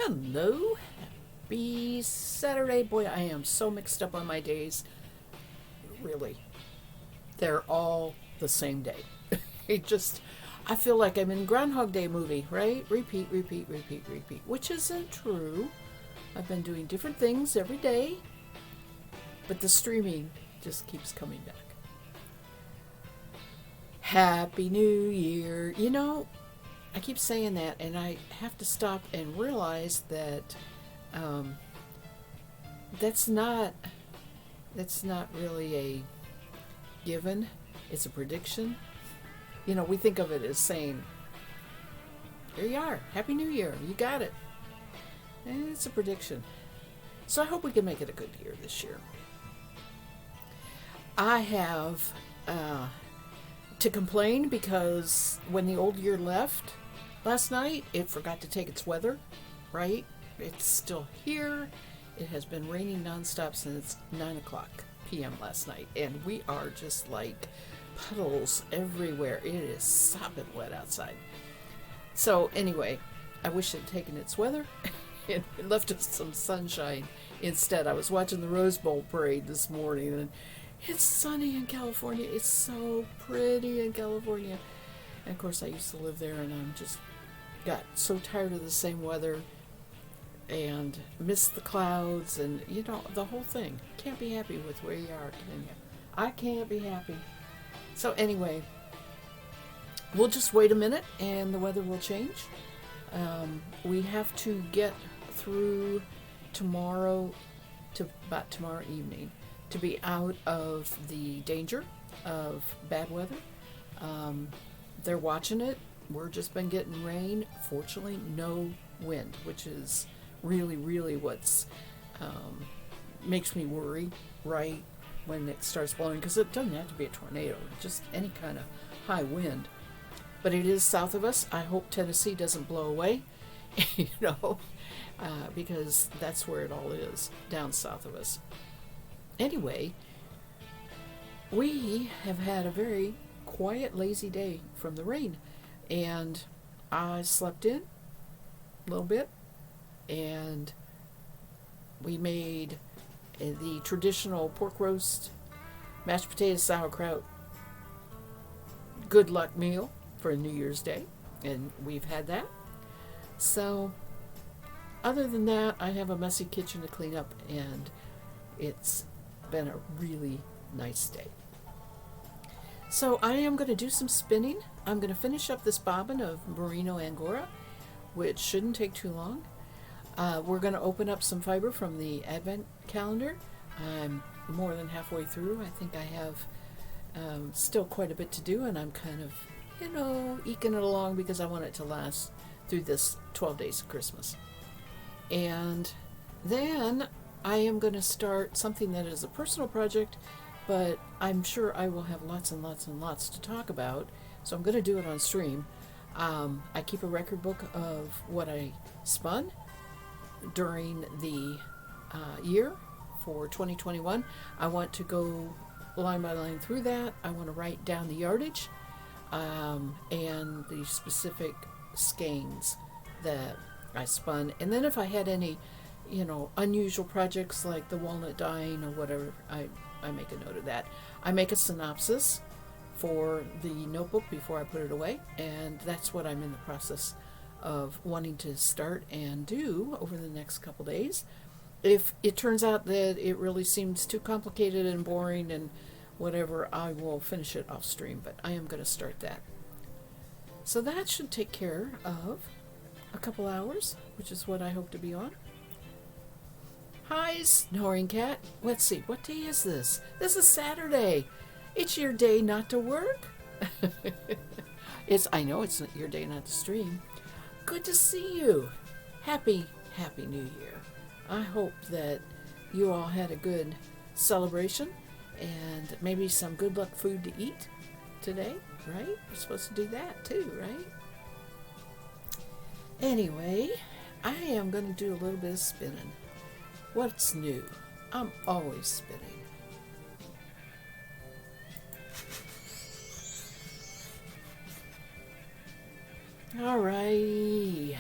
Hello. Happy Saturday. Boy, I am so mixed up on my days. Really. They're all the same day. It just, I feel like I'm in Groundhog Day movie, right? Repeat, repeat, repeat, repeat, which isn't true. I've been doing different things every day, but the streaming just keeps coming back. Happy New Year. I keep saying that, and I have to stop and realize that um, that's not that's not really a given. It's a prediction. We think of it as saying, "Here you are, Happy New Year, you got it." And it's a prediction. So I hope we can make it a good year this year. I have to complain because when the old year left last night, it forgot to take its weather, right? It's still here. It has been raining nonstop since 9 o'clock p.m. last night, and we are just like puddles everywhere. It is sopping wet outside. So, anyway, I wish it had taken its weather and left us some sunshine instead. I was watching the Rose Bowl parade this morning, and it's sunny in California. It's so pretty in California. And of course, I used to live there, and I'm just got so tired of the same weather and missed the clouds and the whole thing. Can't be happy with where you are, can you? I can't be happy. So anyway, we'll just wait a minute and the weather will change. We have to get through tomorrow to about tomorrow evening to be out of the danger of bad weather. They're watching it. We're just been getting rain. Fortunately, no wind, which is really, really what's makes me worry, right, when it starts blowing, because it doesn't have to be a tornado, just any kind of high wind. But it is south of us. I hope Tennessee doesn't blow away, you know, because that's where it all is, down south of us. Anyway, we have had a very quiet, lazy day from the rain, and I slept in a little bit, and we made the traditional pork roast, mashed potatoes, sauerkraut, good luck meal for New Year's Day, and we've had that. So, other than that, I have a messy kitchen to clean up, and it's been a really nice day. So, I am going to do some spinning. I'm going to finish up this bobbin of merino angora, which shouldn't take too long. We're going to open up some fiber from the advent calendar. I'm more than halfway through. I think I have still quite a bit to do, and I'm kind of, eking it along because I want it to last through this 12 days of Christmas. And then I am going to start something that is a personal project, but I'm sure I will have lots and lots and lots to talk about, so I'm going to do it on stream. I keep a record book of what I spun during the year for 2021. I want to go line by line through that. I want to write down the yardage and the specific skeins that I spun. And then if I had any, unusual projects like the walnut dyeing or whatever, I make a note of that. I make a synopsis for the notebook before I put it away, and that's what I'm in the process of wanting to start and do over the next couple days. If it turns out that it really seems too complicated and boring and whatever, I will finish it off stream, but I am going to start that. So that should take care of a couple hours, which is what I hope to be on. Hi, Snoring Cat. Let's see, what day is this? This is Saturday. It's your day not to work. I know it's not your day not to stream. Good to see you. Happy New Year. I hope that you all had a good celebration and maybe some good luck food to eat today, right? We're supposed to do that too, right? Anyway, I am going to do a little bit of spinning. What's new? I'm always spinning. Alrighty.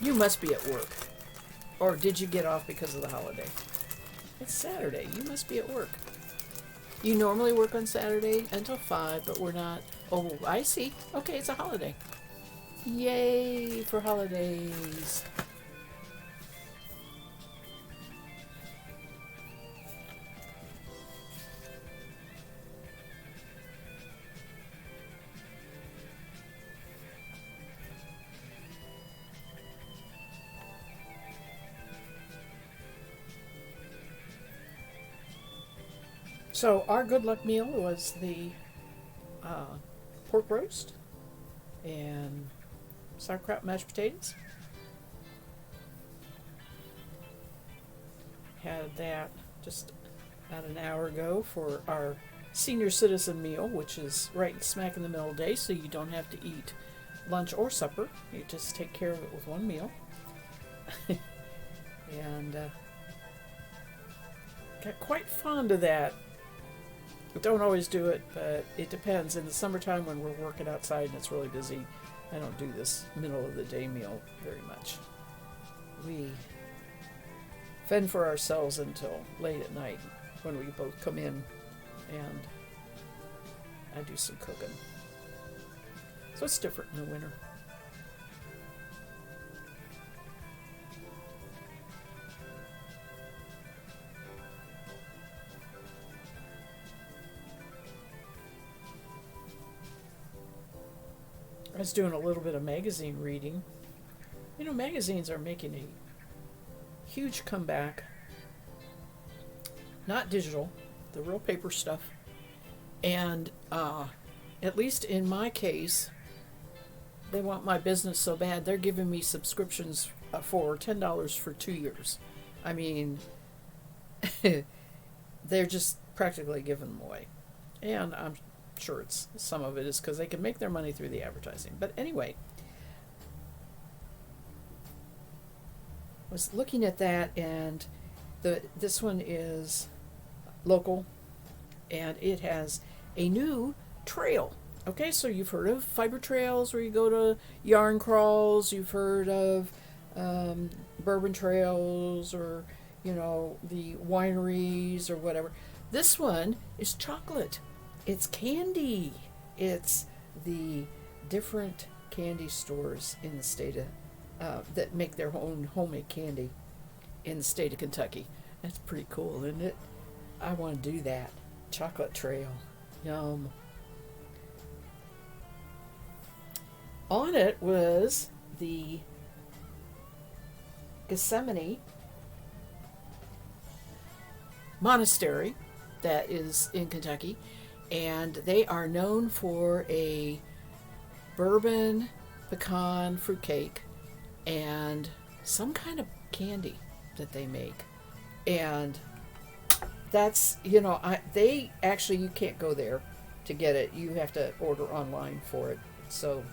You must be at work. Or did you get off because of the holiday? It's Saturday. You must be at work. You normally work on Saturday until 5, but we're not. Oh, I see. Okay, it's a holiday. Yay for holidays. So our good luck meal was the pork roast and sauerkraut mashed potatoes. Had that just about an hour ago for our senior citizen meal, which is right smack in the middle of the day, so you don't have to eat lunch or supper. You just take care of it with one meal. And got quite fond of that. Don't always do it, but it depends. In the summertime when we're working outside and it's really busy, I don't do this middle of the day meal very much. We fend for ourselves until late at night when we both come in and I do some cooking. So it's different in the winter. I was doing a little bit of magazine reading. You know, magazines are making a huge comeback. Not digital, the real paper stuff. And at least in my case, they want my business so bad, they're giving me subscriptions for $10 for 2 years. I mean, they're just practically giving them away. And I'm sure it's some of it is because they can make their money through the advertising. But anyway, I was looking at that, and this one is local, and it has a new trail. Okay, so you've heard of fiber trails where you go to yarn crawls. You've heard of bourbon trails, or you know, the wineries or whatever. This one is chocolate. It's candy. It's the different candy stores in the state of that make their own homemade candy in the state of Kentucky. That's pretty cool, isn't it? I want to do that. Chocolate trail. Yum. On it was the Gethsemane Monastery that is in Kentucky, and they are known for a bourbon pecan fruitcake and some kind of candy that they make. And that's, you know, they actually, you can't go there to get it. You have to order online for it. So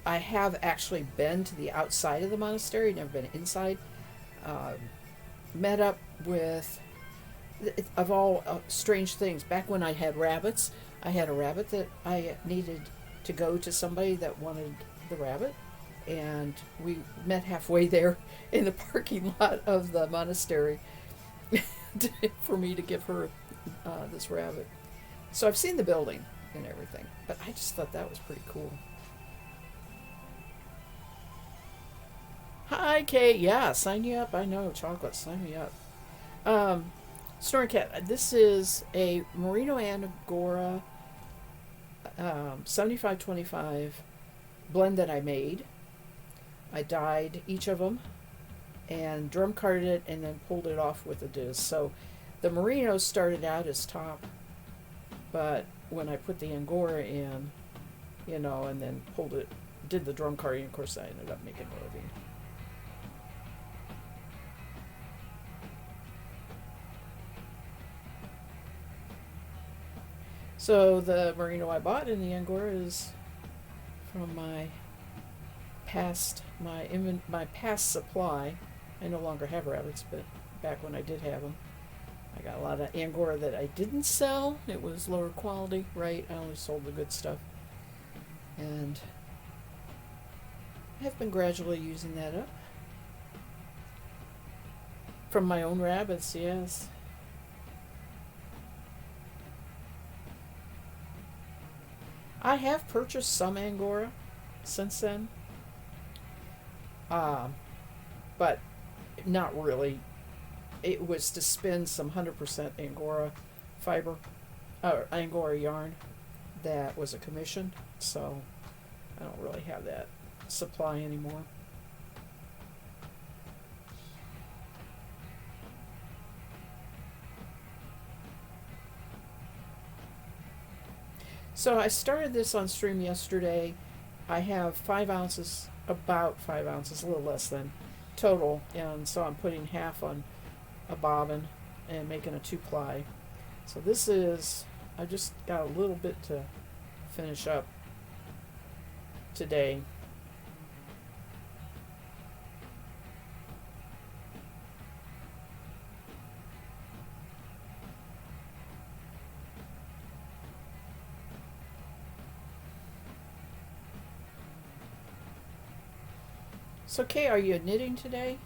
I have actually been to the outside of the monastery, never been inside. Met up with, of all strange things, back when I had rabbits, I had a rabbit that I needed to go to somebody that wanted the rabbit, and we met halfway there in the parking lot of the monastery for me to give her this rabbit. So I've seen the building and everything, but I just thought that was pretty cool. Hi, Kate. Yeah, sign you up. I know, chocolate. Sign me up. Snoring Cat. This is a Merino Angora 75-25 blend that I made. I dyed each of them and drum carded it and then pulled it off with a disc. So the Merino started out as top, but when I put the Angora in, you know, and then pulled it, did the drum carding, of course I ended up making roving. So the Merino I bought in the Angora is from my past supply. I no longer have rabbits, but back when I did have them, I got a lot of Angora that I didn't sell. It was lower quality, right? I only sold the good stuff. And I have been gradually using that up. From my own rabbits, yes. I have purchased some Angora since then, uh, but not really. It was to spin some 100% Angora fiber, or Angora yarn that was a commission, so I don't really have that supply anymore. So I started this on stream yesterday. I have 5 ounces, about 5 ounces, a little less than total, and so I'm putting half on a bobbin and making a 2 ply. So this is, I just got a little bit to finish up today. So Kay, are you knitting today?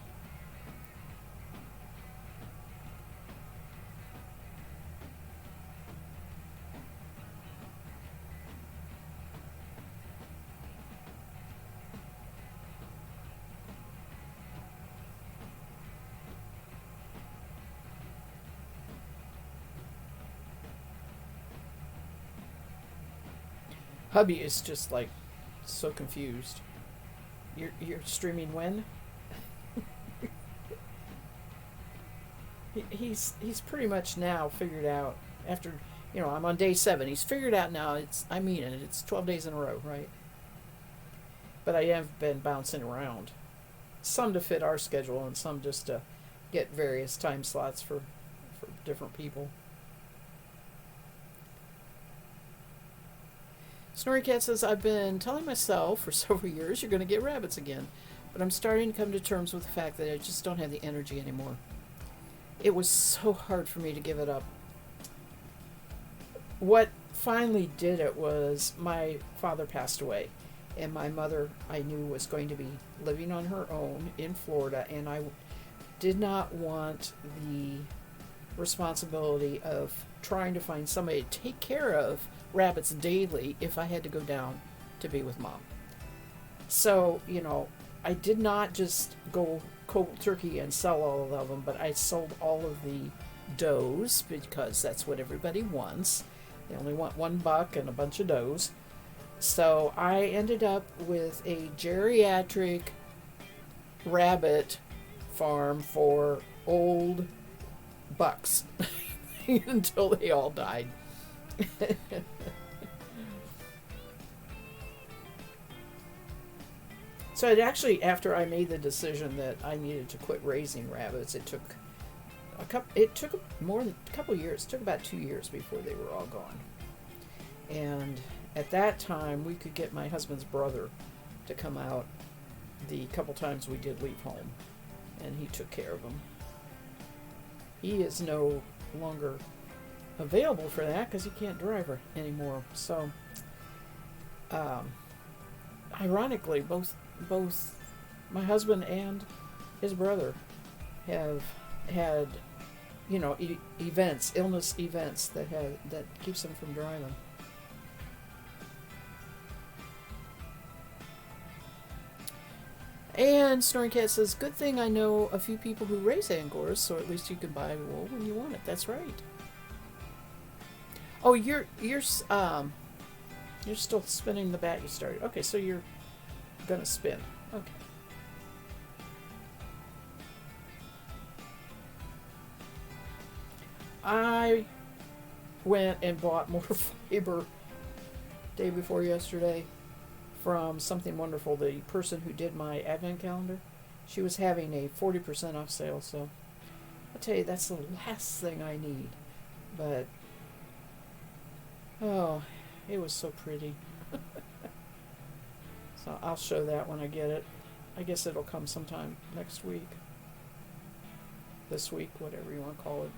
Hubby is just like so confused. You're streaming when? He's pretty much now figured out after, I'm on day 7. He's figured out now. I mean it. It's 12 days in a row, right? But I have been bouncing around, some to fit our schedule and some just to get various time slots for different people. Snorri Cat says, I've been telling myself for several years you're going to get rabbits again, but I'm starting to come to terms with the fact that I just don't have the energy anymore. It was so hard for me to give it up. What finally did it was my father passed away, and my mother, I knew, was going to be living on her own in Florida, and I did not want the responsibility of trying to find somebody to take care of rabbits daily if I had to go down to be with mom. So, I did not just go cold turkey and sell all of them, but I sold all of the does because that's what everybody wants. They only want $1 and a bunch of does. So I ended up with a geriatric rabbit farm for old bucks until they all died. So it actually, after I made the decision that I needed to quit raising rabbits, it took more than a couple years. It took about 2 years before they were all gone. And at that time, we could get my husband's brother to come out the couple times we did leave home, and he took care of them. He is no longer available for that because he can't drive her anymore. So, ironically, both my husband and his brother have had, illness events that keeps them from driving. And Snoring Cat says, good thing I know a few people who raise Angoras, so at least you can buy wool when you want it. That's right. Oh, you're still spinning the bat you started. Okay, so you're gonna spin. Okay. I went and bought more fiber day before yesterday from Something Wonderful, the person who did my advent calendar. She was having a 40% off sale, so I'll tell you, that's the last thing I need. But, oh, it was so pretty. So I'll show that when I get it. I guess it'll come sometime next week. This week, whatever you want to call it.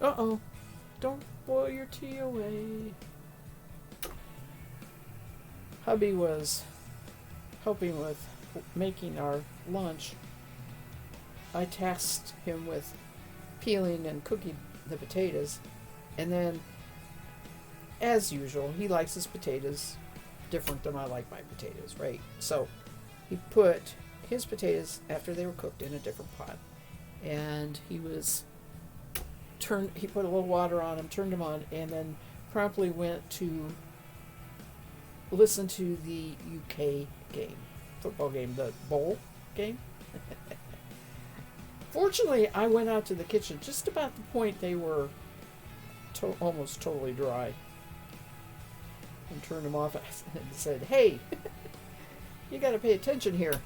Uh-oh. Don't boil your tea away. Hubby was helping with making our lunch. I tasked him with peeling and cooking the potatoes, and then, as usual, he likes his potatoes different than I like my potatoes, right? So he put his potatoes after they were cooked in a different pot, and he put a little water on them, turned them on, and then promptly went to listen to the UK game, football game, the bowl game. Fortunately, I went out to the kitchen just about the point they were almost totally dry, and turned them off and said, "Hey, you got to pay attention here."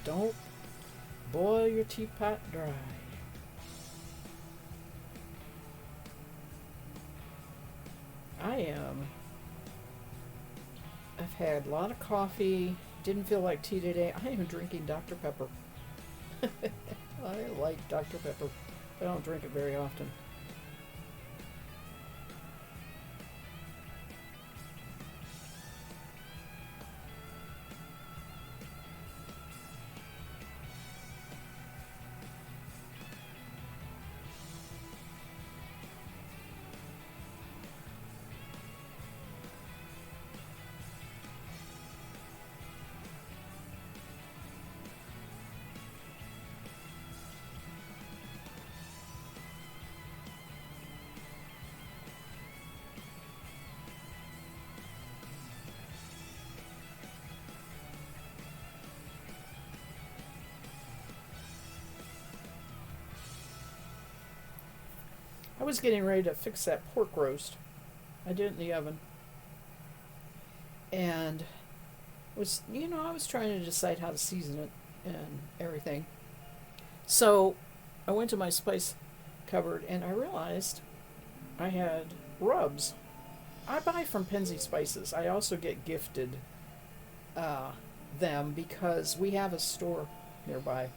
Don't boil your teapot dry. I've had a lot of coffee, didn't feel like tea today. I am drinking Dr. Pepper. I like Dr. Pepper, but I don't drink it very often. I was getting ready to fix that pork roast. I did it in the oven. And I was trying to decide how to season it and everything. So I went to my spice cupboard and I realized I had rubs. I buy from Penzi Spices. I also get gifted them because we have a store nearby,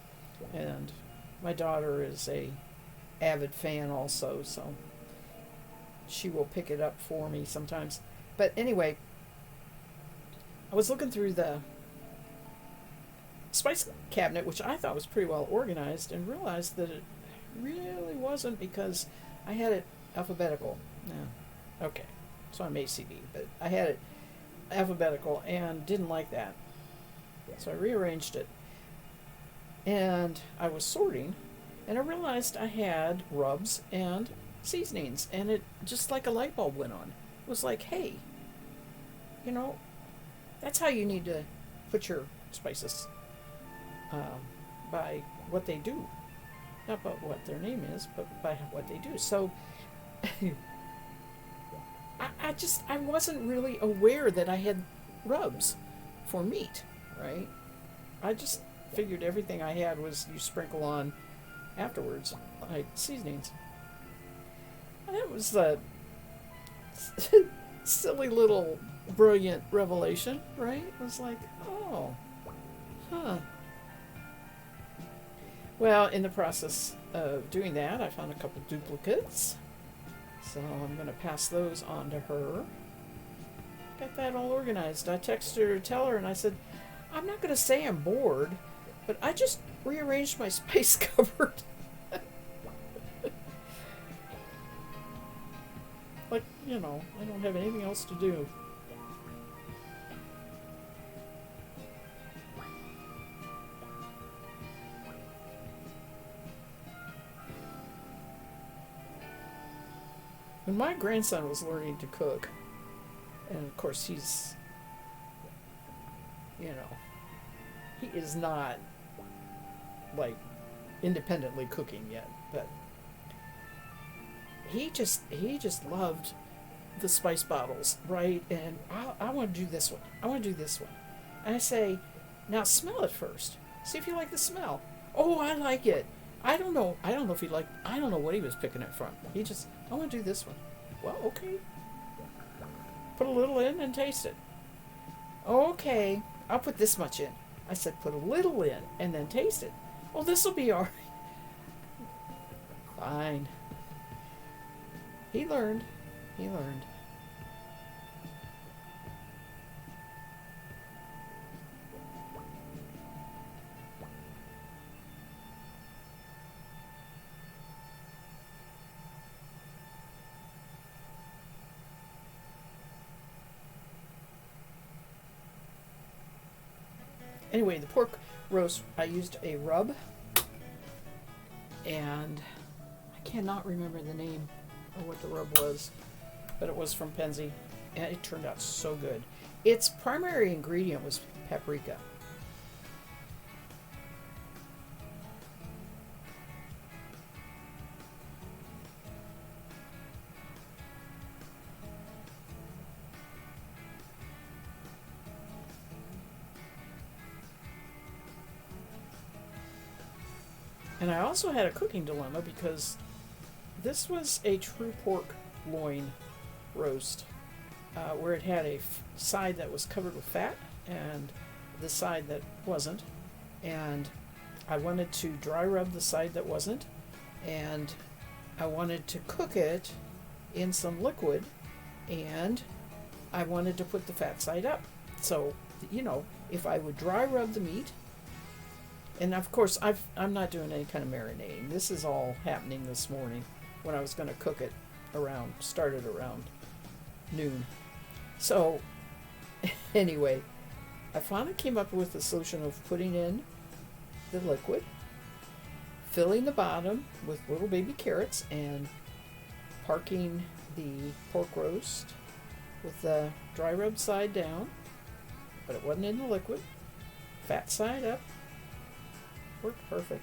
and my daughter is a avid fan also, so she will pick it up for me sometimes. But anyway, I was looking through the spice cabinet, which I thought was pretty well organized, and realized that it really wasn't, because I had it alphabetical. Yeah, okay, so I'm ACD, but I had it alphabetical and didn't like that. So I rearranged it, and I was sorting, and I realized I had rubs and seasonings, and it just like a light bulb went on. It was like, hey, that's how you need to put your spices, by what they do. Not by what their name is, but by what they do. So I wasn't really aware that I had rubs for meat, right? I just figured everything I had was you sprinkle on afterwards, like seasonings. And it was a silly little brilliant revelation, right? It was like, oh, huh. Well, in the process of doing that, I found a couple duplicates. So I'm going to pass those on to her. Got that all organized. I texted her to tell her, and I said, I'm not going to say I'm bored, but I just rearranged my spice cupboard. Like, I don't have anything else to do. When my grandson was learning to cook, and of course he's, he is not like independently cooking yet, but he just loved the spice bottles, right? And I want to do this one. I want to do this one. And I say, now smell it first. See if you like the smell. Oh, I like it. I don't know if he liked. I don't know what he was picking it from. He just I want to do this one. Well, okay. Put a little in and taste it. Okay, I'll put this much in. I said put a little in and then taste it. Oh, this will be all right. Fine. He learned. He learned. Anyway, the pork roast, I used a rub, and I cannot remember the name of what the rub was, but it was from Penzi, and it turned out so good. Its primary ingredient was paprika. And I also had a cooking dilemma because this was a true pork loin roast, where it had a side that was covered with fat and the side that wasn't. And I wanted to dry rub the side that wasn't, and I wanted to cook it in some liquid, and I wanted to put the fat side up. So, if I would dry rub the meat, and of course, I'm not doing any kind of marinating. This is all happening this morning when I was going to cook it started around noon. So, anyway, I finally came up with the solution of putting in the liquid, filling the bottom with little baby carrots, and parking the pork roast with the dry rub side down, but it wasn't in the liquid. Fat side up. Worked perfect.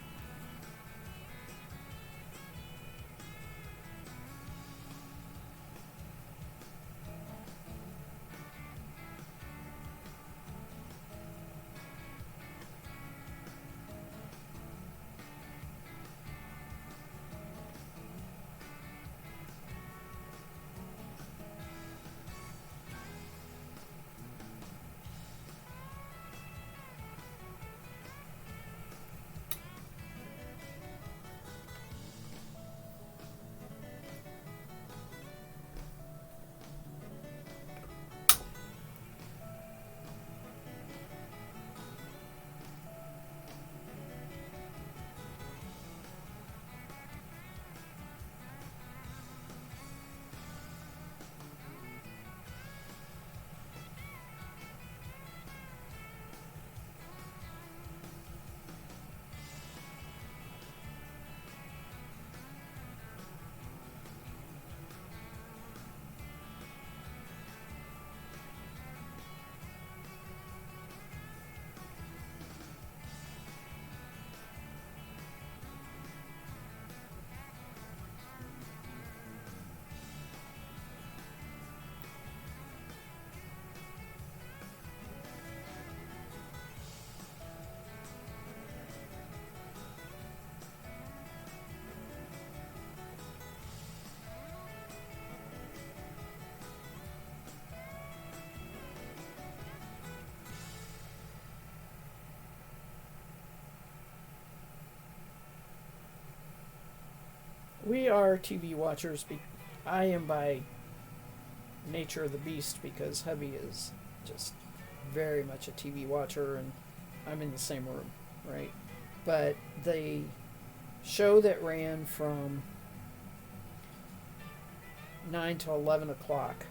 We are TV watchers. I am by nature of the beast because hubby is just very much a TV watcher, and I'm in the same room, right? But the show that ran from 9 to 11 o'clock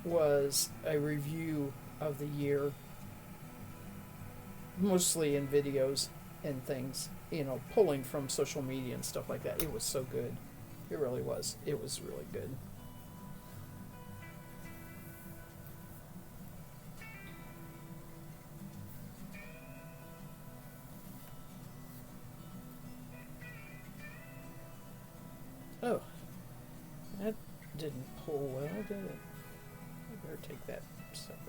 was a review of the year, mostly in videos and things, pulling from social media and stuff like that. It was so good. It really was. It was really good. Oh, that didn't pull well, did it? I better take that separate.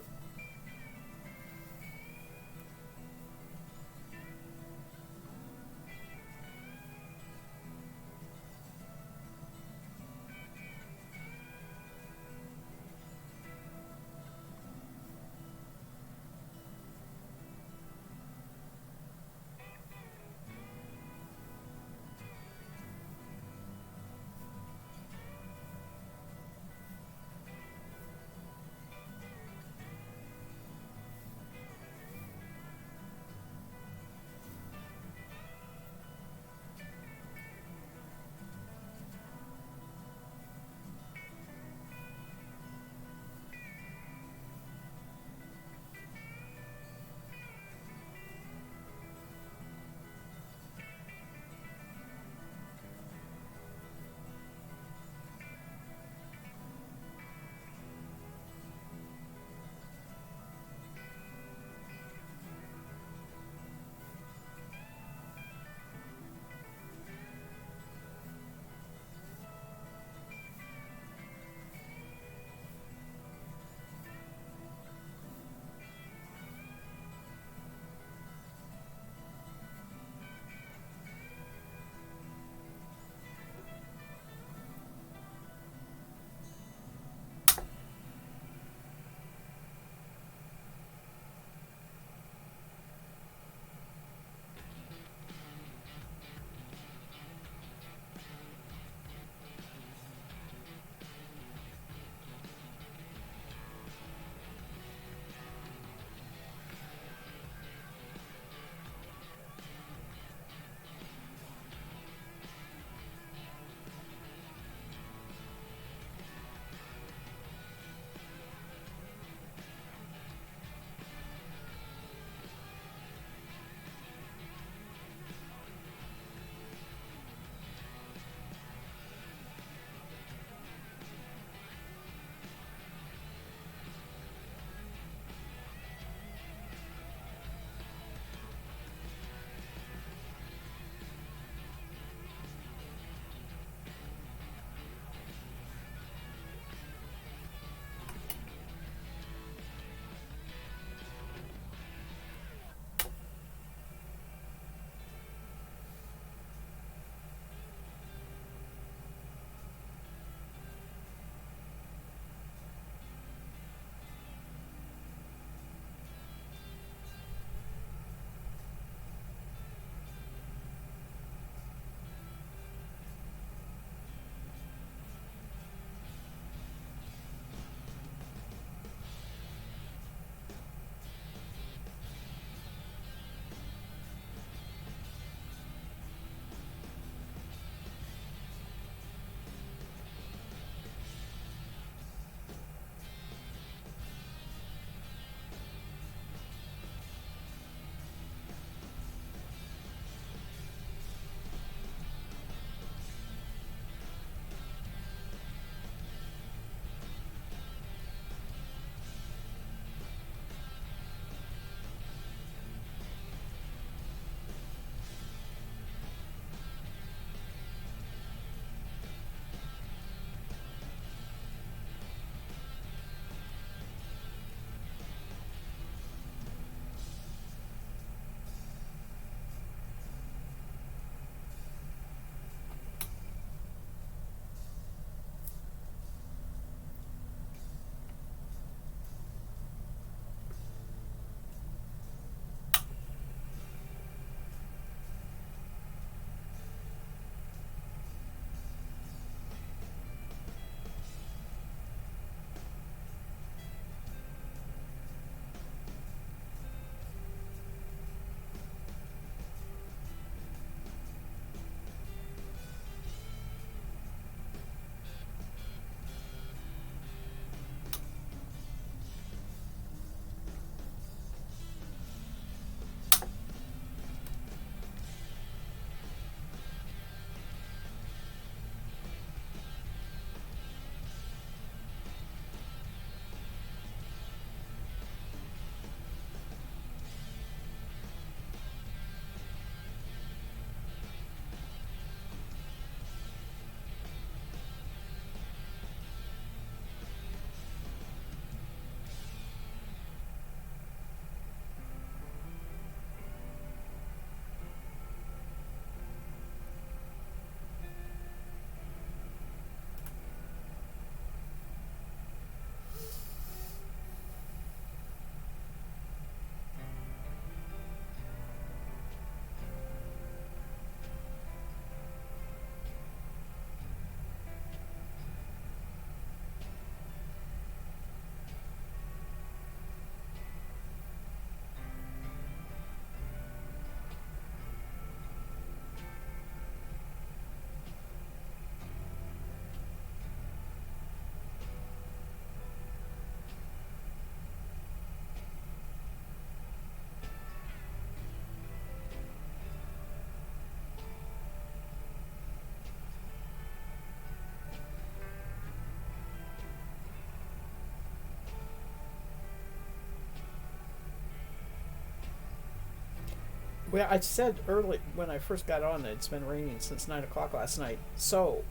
Well, I said early when I first got on that it's been raining since 9 o'clock last night. So,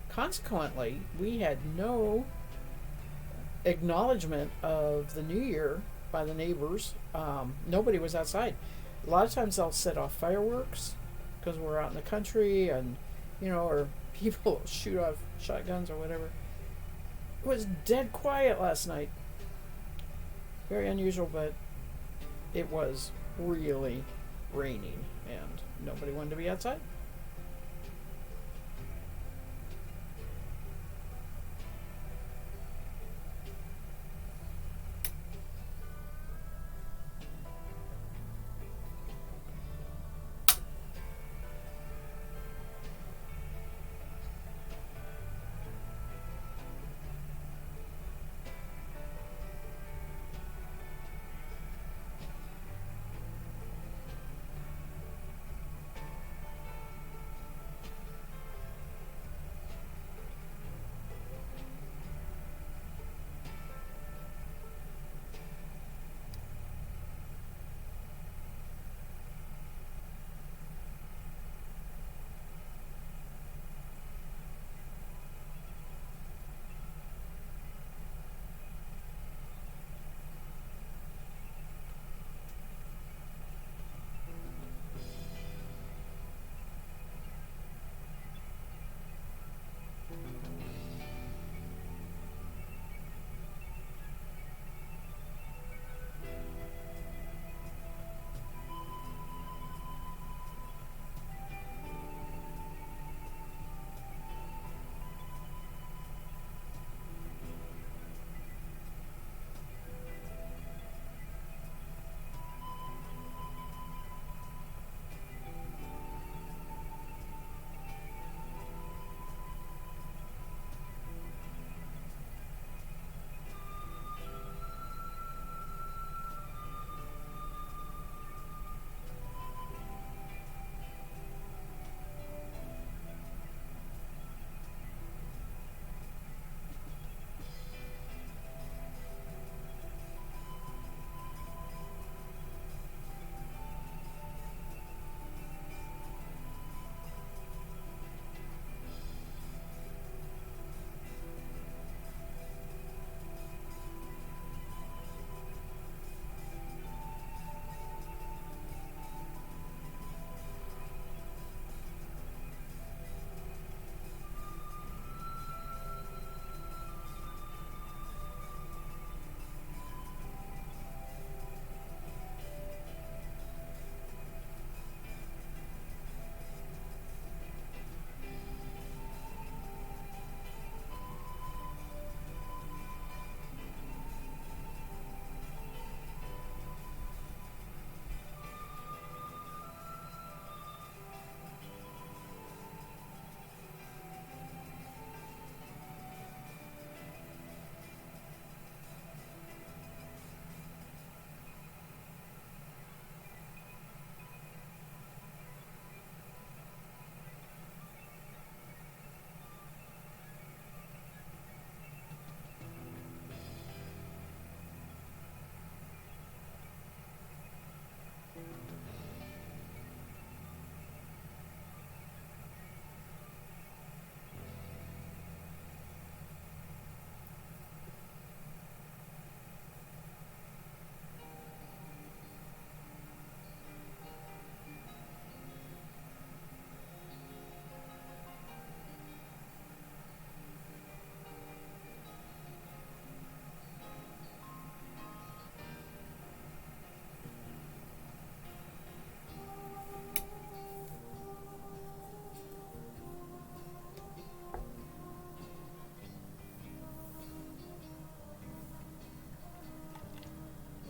consequently, we had no acknowledgement of the new year by the neighbors. Nobody was outside. A lot of times they'll set off fireworks because we're out in the country, and or people shoot off shotguns or whatever. It was dead quiet last night. Very unusual, but it was really raining and nobody wanted to be outside.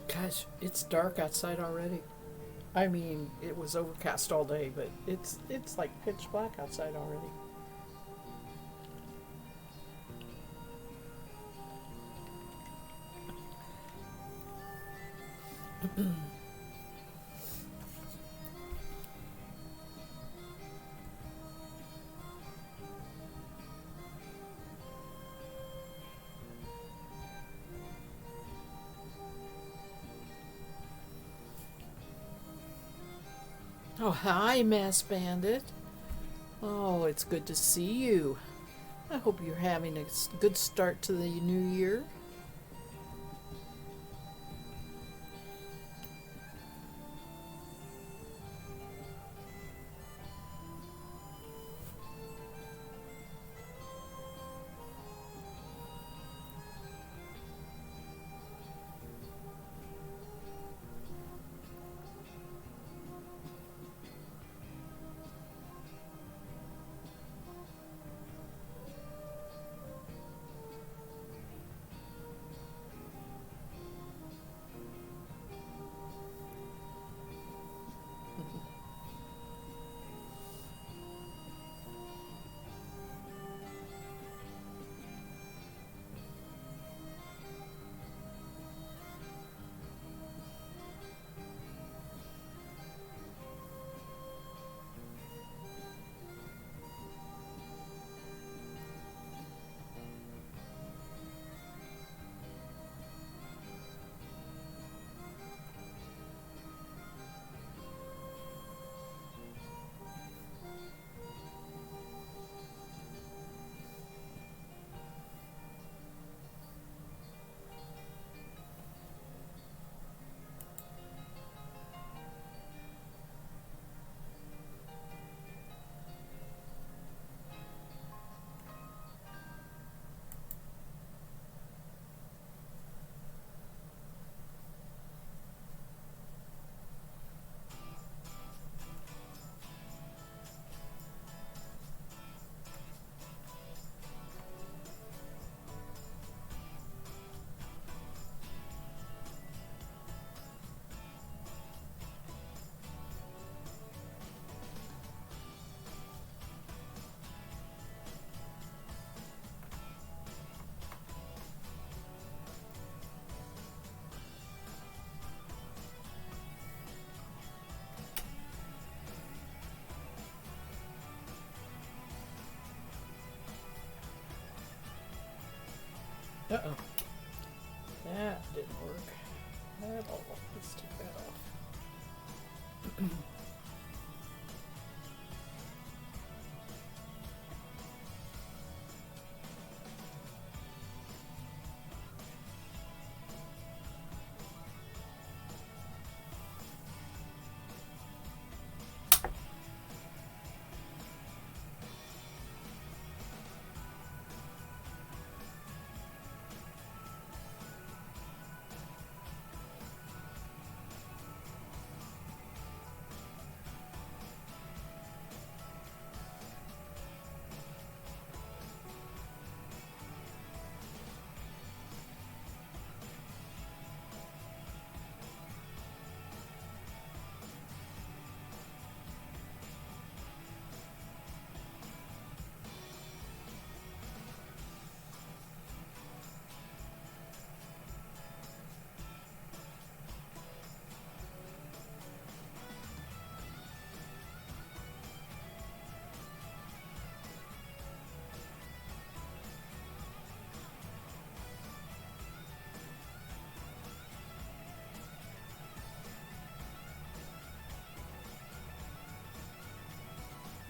Gosh, it's dark outside already. I mean, it was overcast all day, but it's like pitch black outside already. Oh, hi, Mass Bandit. Oh, it's good to see you. I hope you're having a good start to the new year. Uh oh. That didn't work at all. Let's take that off.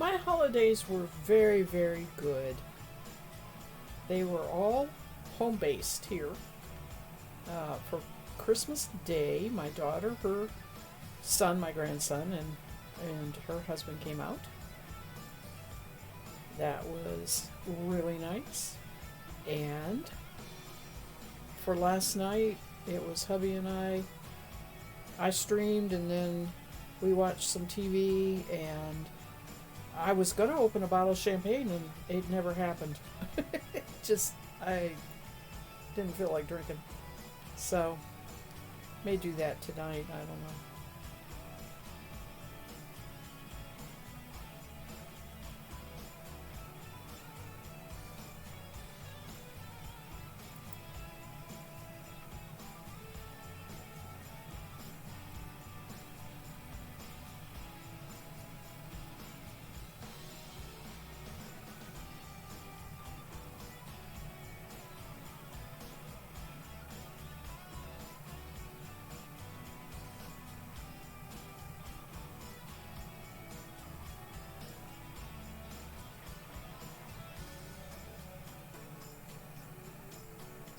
My holidays were very, very good. They were all home based here. For Christmas Day, my daughter, her son, my grandson, and her husband came out. That was really nice. And for last night, it was hubby and I. I streamed and then we watched some TV, and I was going to open a bottle of champagne and it never happened. Just, I didn't feel like drinking. So, may do that tonight. I don't know.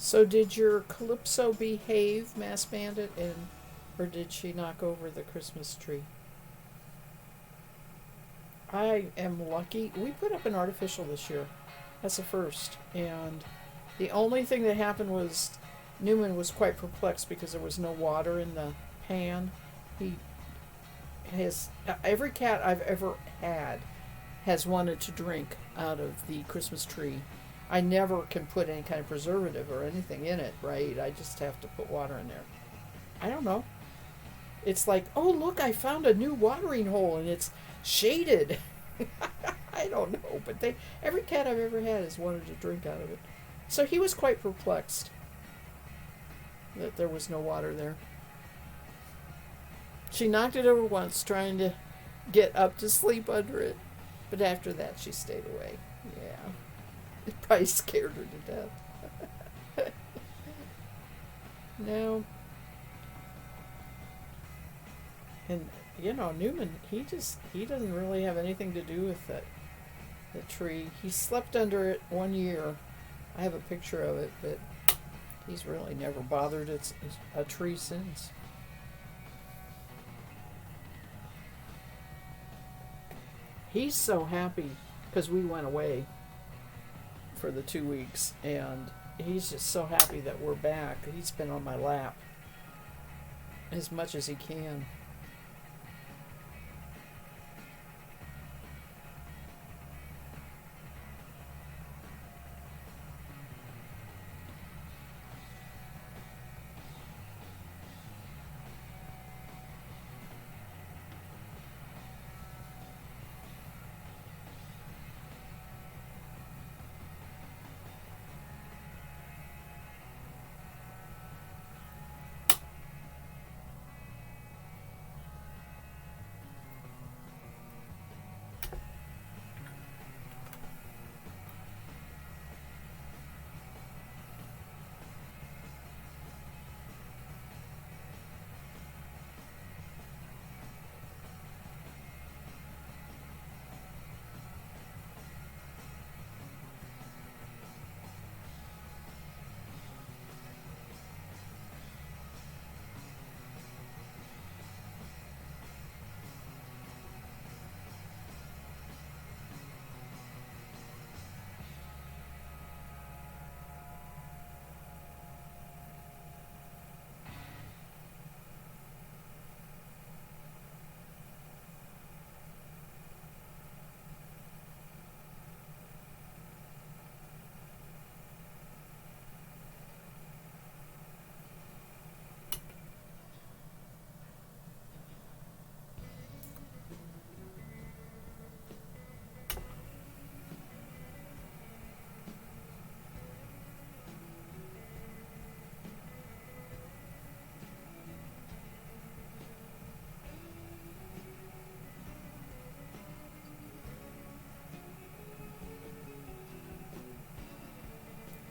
So did your Calypso behave, Mass Bandit, and or did she knock over the Christmas tree? I am lucky. We put up an artificial this year. That's a first. And the only thing that happened was Newman was quite perplexed because there was no water in the pan. He has every cat I've ever had has wanted to drink out of the Christmas tree. I never can put any kind of preservative or anything in it, right? I just have to put water in there. I don't know. It's like, oh, look, I found a new watering hole and it's shaded. I don't know, but every cat I've ever had has wanted to drink out of it. So he was quite perplexed that there was no water there. She knocked it over once, trying to get up to sleep under it, but after that she stayed away. Yeah, it probably scared her to death. No. And Newman, he doesn't really have anything to do with the tree. He slept under it 1 year. I have a picture of it, but he's really never bothered a tree since. He's so happy because we went away for the 2 weeks, and he's just so happy that we're back. He's been on my lap as much as he can.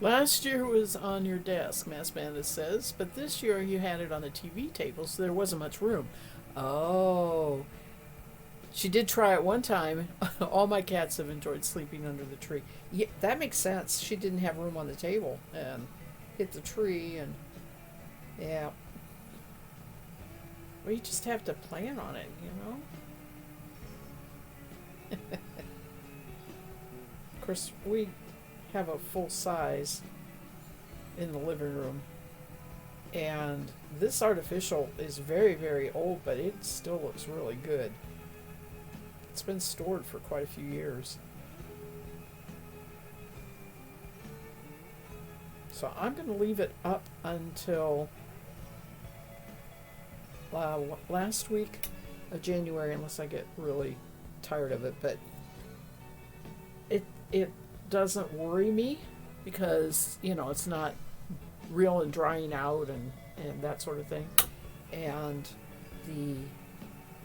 Last year was on your desk, Mass Bandit says, but this year you had it on the TV table, so there wasn't much room. Oh. She did try it one time. All my cats have enjoyed sleeping under the tree. Yeah, that makes sense. She didn't have room on the table and hit the tree, and yeah. Well, you just have to plan on it, Of course, we have a full size in the living room, and this artificial is very, very old, but it still looks really good. It's been stored for quite a few years. So I'm going to leave it up until last week of January, unless I get really tired of it. But it doesn't worry me because it's not real and drying out and that sort of thing. And the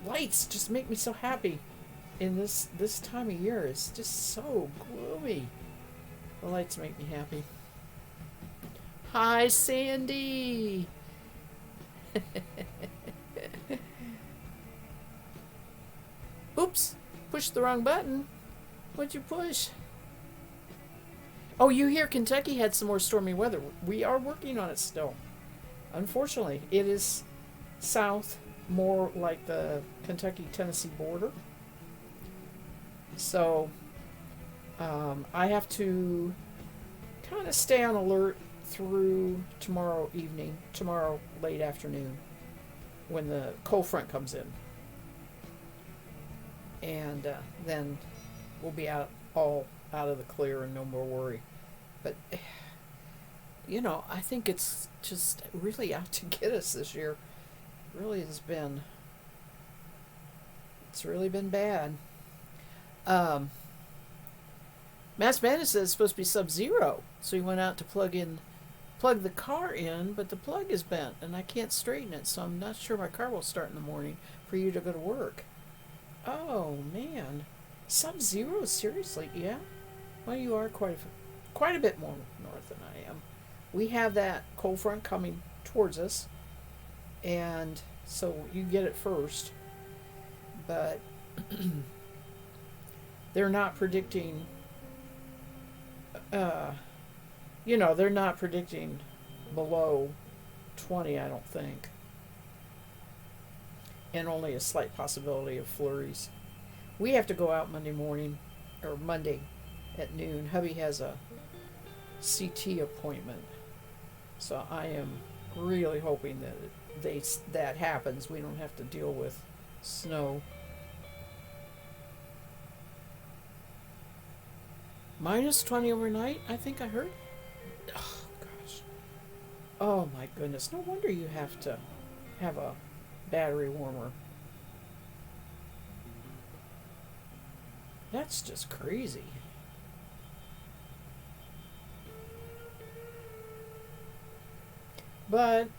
lights just make me so happy in this time of year. It's just so gloomy. The lights make me happy. Hi, Sandy. Oops, pushed the wrong button. What'd you push? Oh, you hear Kentucky had some more stormy weather. We are working on it still. Unfortunately, it is south, more like the Kentucky Tennessee border. So I have to kind of stay on alert through tomorrow evening, tomorrow late afternoon, when the cold front comes in. And then we'll be all out of the clear and no more worry. But I think it's just really out to get us this year. Really has been. It's really been bad. Um, Mass Madness says it's supposed to be sub-zero, so he went out to plug the car in, but the plug is bent and I can't straighten it, so I'm not sure my car will start in the morning for you to go to work. Oh man, sub-zero? Seriously? Yeah. Well, you are quite a bit more north than I am. We have that cold front coming towards us, and so you get it first. But they're not predicting. Uh, they're not predicting below 20. I don't think, and only a slight possibility of flurries. We have to go out Monday morning, or Monday at noon. Hubby has a CT appointment, so I am really hoping that happens. We don't have to deal with snow. Minus 20 overnight, I think I heard. Oh gosh. Oh my goodness. No wonder you have to have a battery warmer. That's just crazy. But,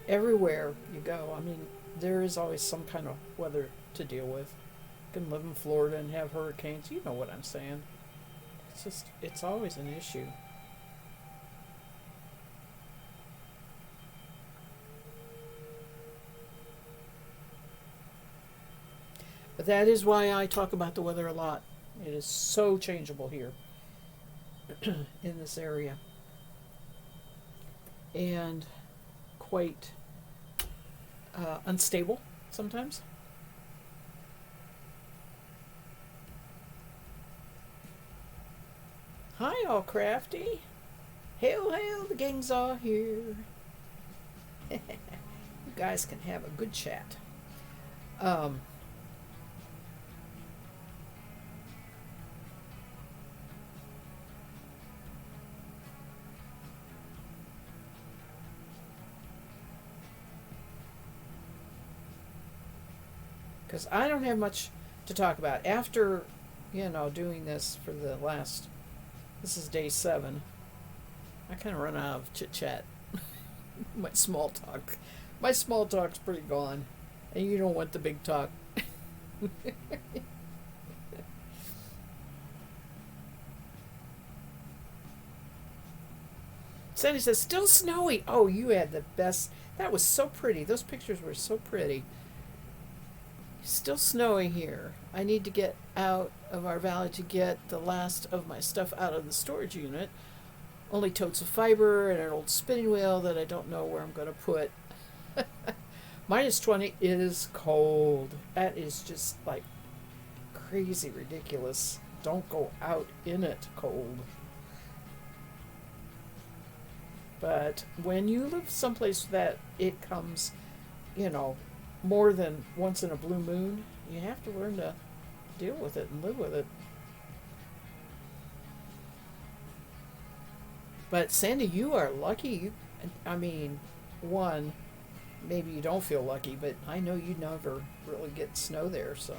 everywhere you go, I mean, there is always some kind of weather to deal with. You can live in Florida and have hurricanes. You know what I'm saying. It's always an issue. But that is why I talk about the weather a lot. It is so changeable here in this area. And quite unstable sometimes. Hi, all crafty. Hail, hail, the gang's all here. You guys can have a good chat. Um, because I don't have much to talk about. After, doing this for this is day 7, I kind of run out of chit chat. My small talk. My small talk's pretty gone. And you don't want the big talk. Sandy says, still snowy. Oh, you had the best. That was so pretty. Those pictures were so pretty. Still snowy here. I need to get out of our valley to get the last of my stuff out of the storage unit. Only totes of fiber and an old spinning wheel that I don't know where I'm going to put. Minus 20 is cold. That is just like crazy ridiculous. Don't go out in it cold. But when you live someplace that it comes, more than once in a blue moon, you have to learn to deal with it and live with it. But Sandy, you are lucky. I mean, one, maybe you don't feel lucky, but I know you never really get snow there, so.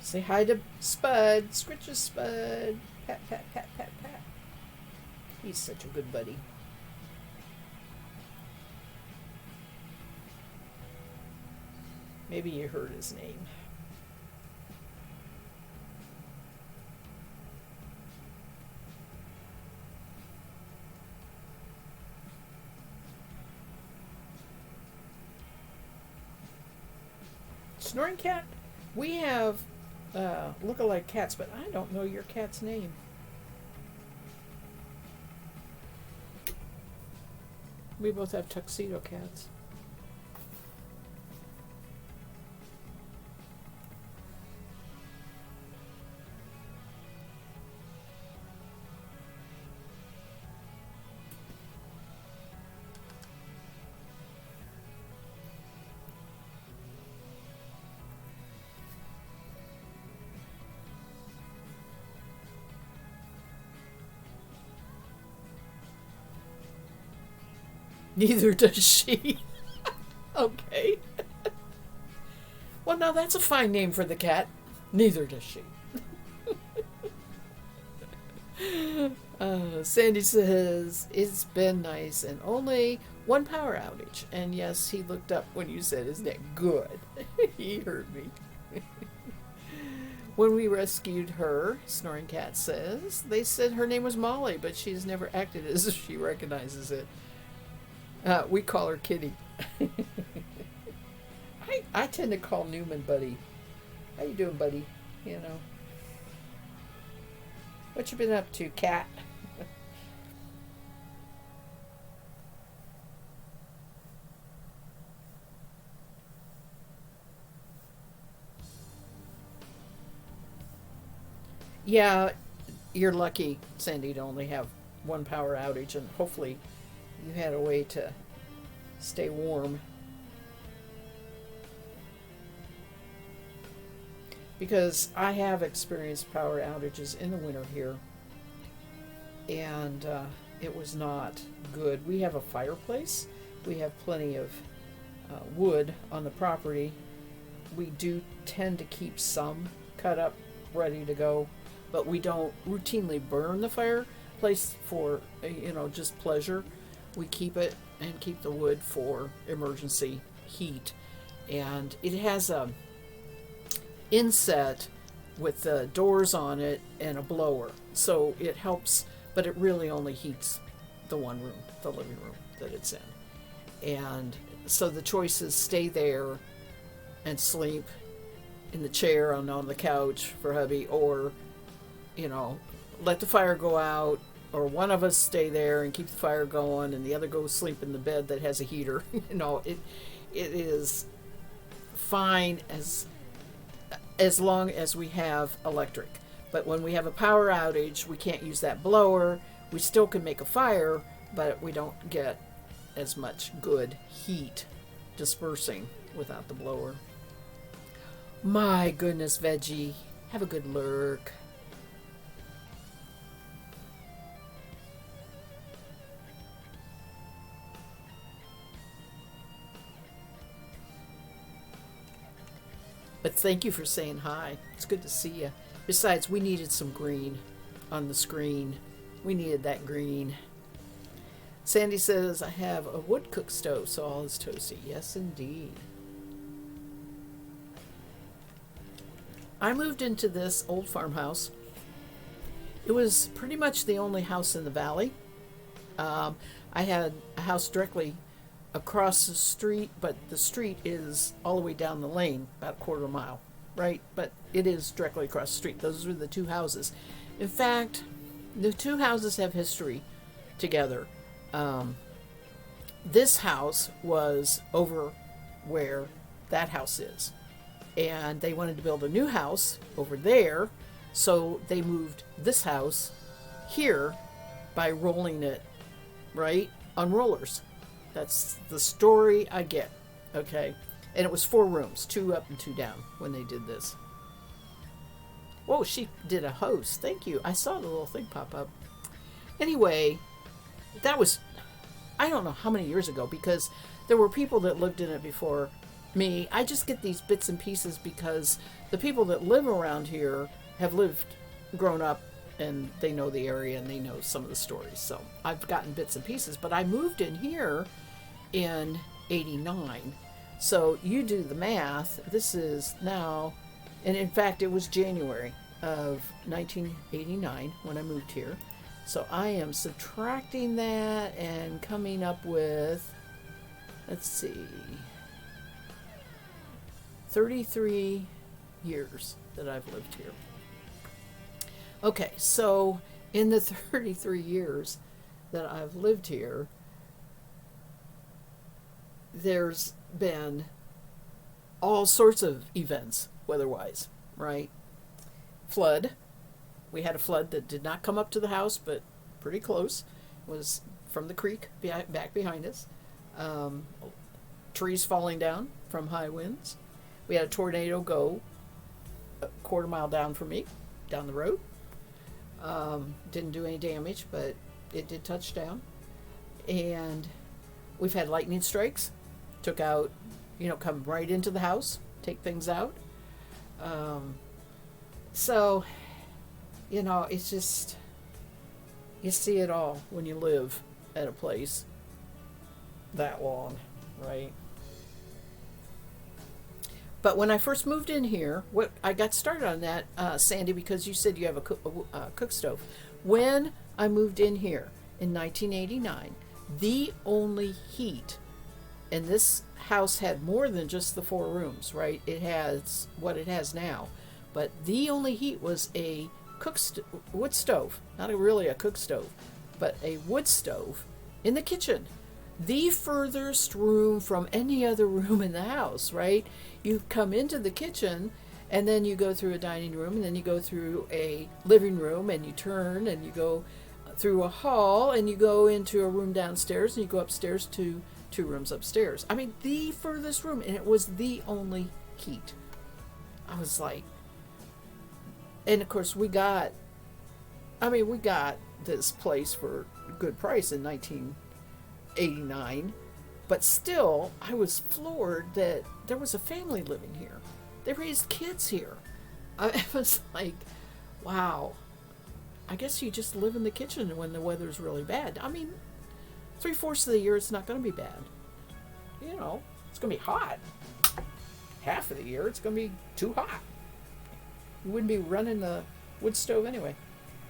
Say hi to Spud. Scritches Spud. Pat, pat, pat, pat, pat. He's such a good buddy. Maybe you heard his name. Snoring Cat, we have look-alike cats, but I don't know your cat's name. We both have tuxedo cats. Neither does she. Okay. Well, now that's a fine name for the cat. Neither does she. Sandy says, it's been nice and only one power outage. And yes, he looked up when you said his name. Good. He heard me. When we rescued her, Snoring Cat says, they said her name was Molly, but she's never acted as if she recognizes it. We call her Kitty. I tend to call Newman Buddy. How you doing, buddy? You know. What you been up to, cat? Yeah, you're lucky, Sandy, to only have one power outage, and hopefully you had a way to stay warm. Because I have experienced power outages in the winter here, and it was not good. We have a fireplace. We have plenty of wood on the property. We do tend to keep some cut up, ready to go, but we don't routinely burn the fireplace for, just pleasure. We keep it and keep the wood for emergency heat. And it has a inset with the doors on it and a blower. So it helps, but it really only heats the one room, the living room that it's in. And so the choice is stay there and sleep in the chair and on the couch for hubby, or, let the fire go out, or one of us stay there and keep the fire going and the other go sleep in the bed that has a heater. It is fine as long as we have electric. But when we have a power outage, we can't use that blower. We still can make a fire, but we don't get as much good heat dispersing without the blower. My goodness, Veggie. Have a good lurk. But thank you for saying hi. It's good to see you. Besides, we needed some green on the screen. We needed that green. Sandy says, I have a wood cook stove, so all is toasty. Yes, indeed. I moved into this old farmhouse. It was pretty much the only house in the valley. I had a house directly across the street, but the street is all the way down the lane, about a quarter of a mile, right? But it is directly across the street. Those are the two houses. In fact, the two houses have history together. This house was over where that house is, and they wanted to build a new house over there, so they moved this house here by rolling it, right, on rollers. That's the story I get, okay? And it was 4 rooms, 2 up and 2 down when they did this. Whoa, she did a host. Thank you. I saw the little thing pop up. Anyway, that was, I don't know how many years ago, because there were people that lived in it before me. I just get these bits and pieces because the people that live around here have grown up, and they know the area and they know some of the stories. So I've gotten bits and pieces, but I moved in here in 89. So you do the math. This is now, and in fact, it was January of 1989 when I moved here. So I am subtracting that and coming up with, let's see, 33 years that I've lived here. Okay, so in the 33 years that I've lived here, there's been all sorts of events weather-wise, right? Flood. We had a flood that did not come up to the house, but pretty close. It was from the creek back behind us. Um, Trees falling down from high winds. We had a tornado go a quarter mile down from me, down the road. Didn't do any damage, but it did touch down. And we've had lightning strikes. Took out, come right into the house, take things out. So, it's just, you see it all when you live at a place that long, right? But when I first moved in here, what I got started on that, Sandy, because you said you have a cook stove. When I moved in here in 1989, the only heat, and this house had more than just the 4 rooms, right? It has what it has now, but the only heat was a wood stove, not really a cook stove, but a wood stove in the kitchen, the furthest room from any other room in the house, right? You come into the kitchen and then you go through a dining room and then you go through a living room and you turn and you go through a hall and you go into a room downstairs and you go upstairs to 2 rooms upstairs. I mean, the furthest room, and it was the only heat. I was like, and of course we got this place for a good price in 1989, but still I was floored that there was a family living here. They raised kids here. I was like, wow, I guess you just live in the kitchen when the weather's really bad. I mean, 3/4 of the year it's not going to be bad. It's going to be hot. Half of the year it's going to be too hot. You wouldn't be running the wood stove anyway.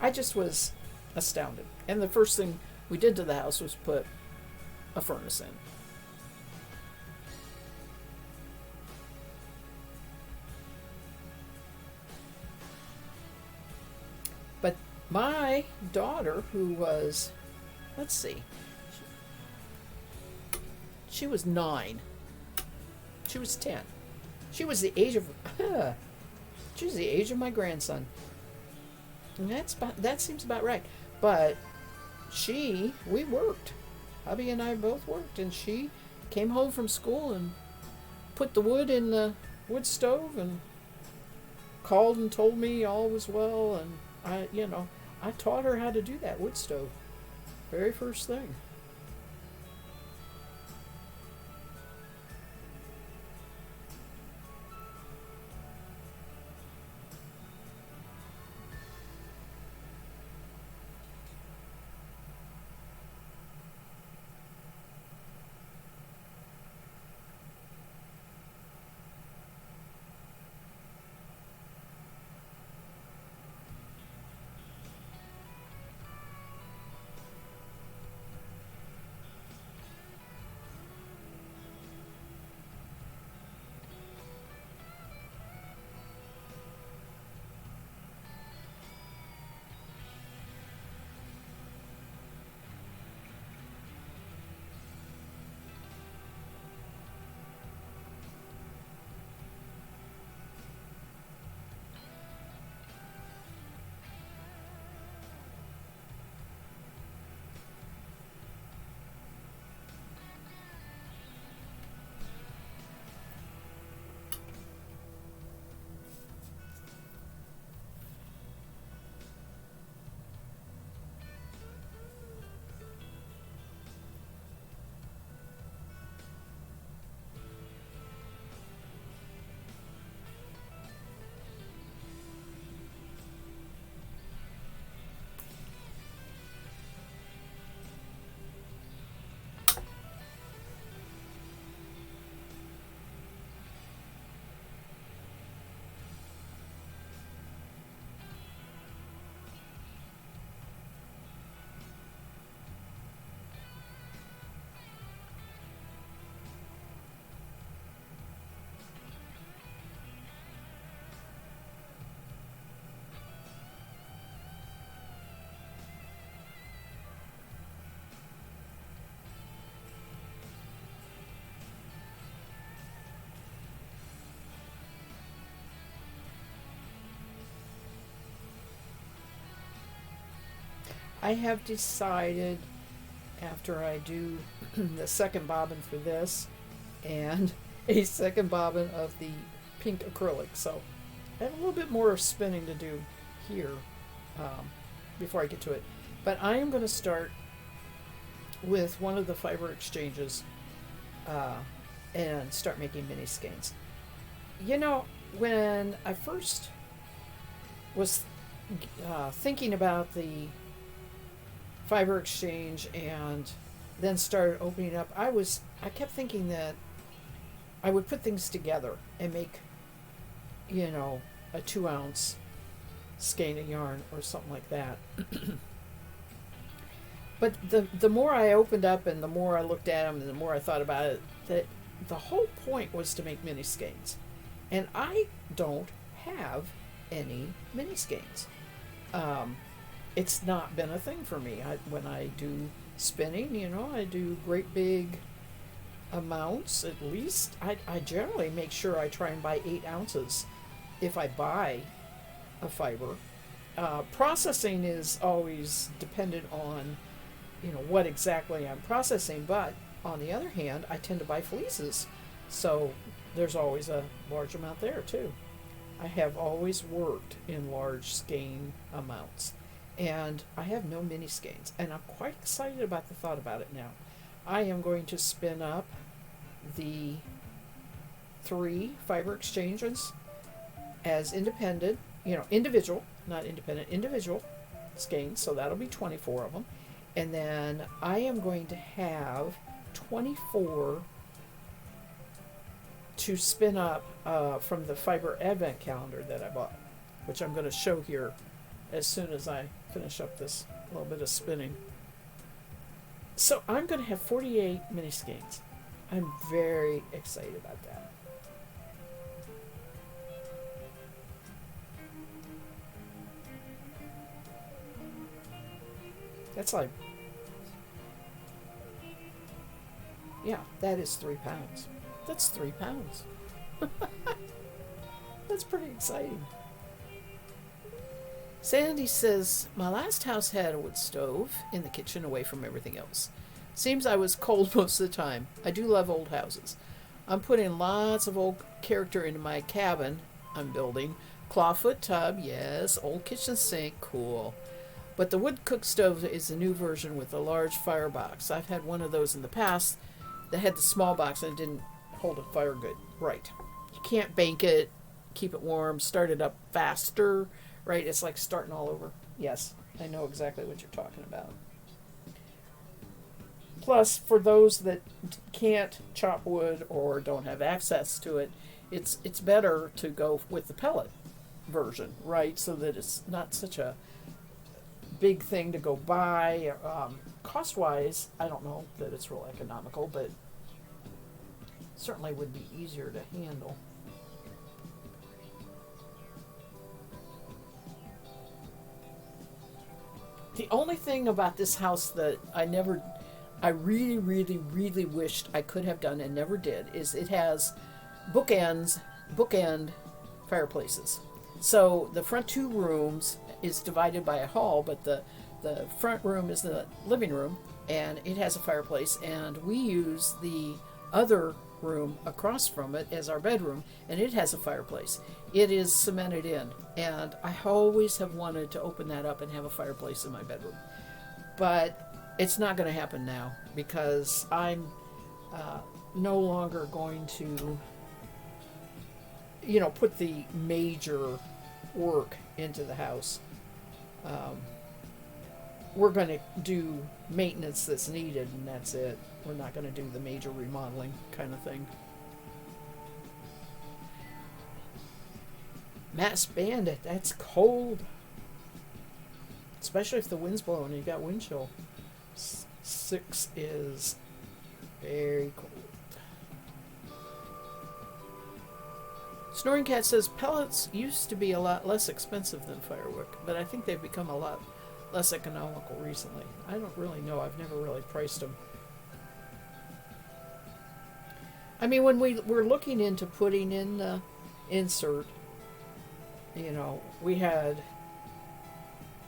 I just was astounded. And the first thing we did to the house was put a furnace in. But my daughter, who was, let's see, she was 9. She was 10. She was the age of my grandson. And that seems about right. But we worked. Hubby and I both worked, and she came home from school and put the wood in the wood stove and called and told me all was well, and I taught her how to do that wood stove. Very first thing. I have decided after I do the second bobbin for this and a second bobbin of the pink acrylic. So I have a little bit more spinning to do here before I get to it. But I am going to start with one of the fiber exchanges and start making mini skeins. You know, when I first was thinking about the fiber exchange and then started opening up, I kept thinking that I would put things together and make, you know, a 2-ounce skein of yarn or something like that. But the more I opened up and the more I looked at them and the more I thought about it, that the whole point was to make mini skeins. And I don't have any mini skeins. It's not been a thing for me. When I do spinning, you know, I do great big amounts at least. I generally make sure I try and buy 8 ounces if I buy a fiber. Processing is always dependent on, you know, what exactly I'm processing, but on the other hand, I tend to buy fleeces, so there's always a large amount there too. I have always worked in large skein amounts, and I have no mini skeins, and I'm quite excited about the thought about it now. I am going to spin up the 3 fiber exchanges as independent, you know, individual, not independent, individual skeins, so that'll be 24 of them. And then I am going to have 24 to spin up from the fiber advent calendar that I bought, which I'm going to show here as soon as I finish up this little bit of spinning. So I'm going to have 48 mini skeins. I'm very excited about that. That's like, yeah, that is 3 pounds. That's 3 pounds. That's pretty exciting. Sandy says, my last house had a wood stove in the kitchen away from everything else. Seems I was cold most of the time. I do love old houses. I'm putting lots of old character into my cabin I'm building. Clawfoot tub, yes. Old kitchen sink, cool. But the wood cook stove is a new version with a large firebox. I've had one of those in the past that had the small box and it didn't hold a fire good. Right. You can't bank it, keep it warm, start it up faster, right? It's like starting all over. Yes, I know exactly what you're talking about. Plus, for those that can't chop wood or don't have access to it, it's better to go with the pellet version, right? So that it's not such a big thing to go buy. Cost-wise, I don't know that it's real economical, but certainly would be easier to handle. The only thing about this house that I really, really, really wished I could have done and never did is it has bookend fireplaces. So the front 2 rooms is divided by a hall, but the front room is the living room, and it has a fireplace, and we use the other room across from it as our bedroom, and it has a fireplace. It is cemented in, and I always have wanted to open that up and have a fireplace in my bedroom. But it's not going to happen now because I'm no longer going to, put the major work into the house. We're going to do maintenance that's needed, and that's it. We're not going to do the major remodeling kind of thing. Mass Bandit, that's cold. Especially if the wind's blowing and you've got wind chill. 6 is very cold. Snoring Cat says pellets used to be a lot less expensive than firewood, but I think they've become a lot less economical recently. I don't really know. I've never really priced them. I mean, when we're looking into putting in the insert, we had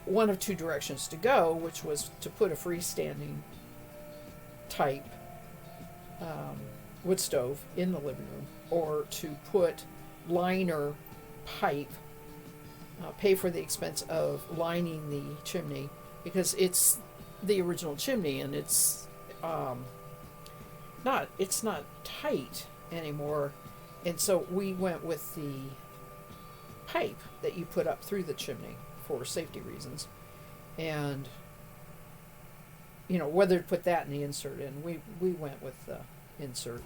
one of two directions to go, which was to put a freestanding type wood stove in the living room, or to put liner pipe, pay for the expense of lining the chimney, because it's the original chimney and it's not tight anymore. And so we went with the pipe that you put up through the chimney for safety reasons. And whether to put that in the insert in, we went with the insert.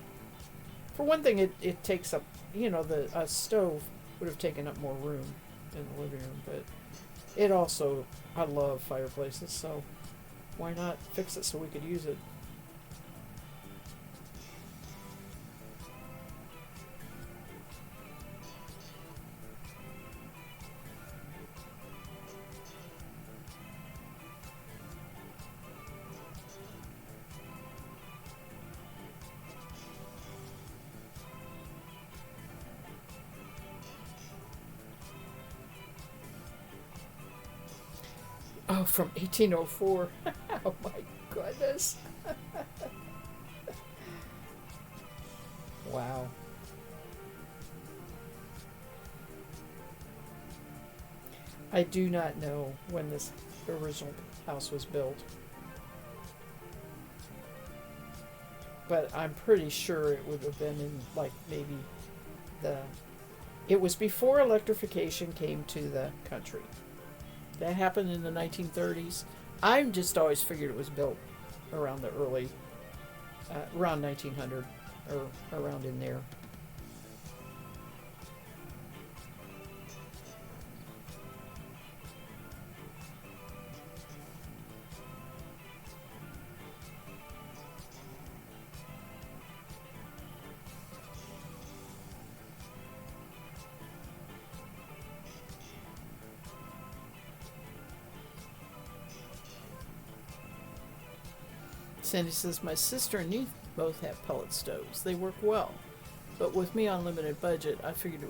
For one thing, it takes up, a stove would have taken up more room in the living room, but it also, I love fireplaces, so why not fix it so we could use it? Oh, from 1804. Oh my goodness. Wow. I do not know when this original house was built, but I'm pretty sure it would have been in maybe the. It was before electrification came to the country. That happened in the 1930s. I just always figured it was built around the early, around 1900, or around in there. Sandy says, my sister and niece both have pellet stoves. They work well. But with me on limited budget, I figured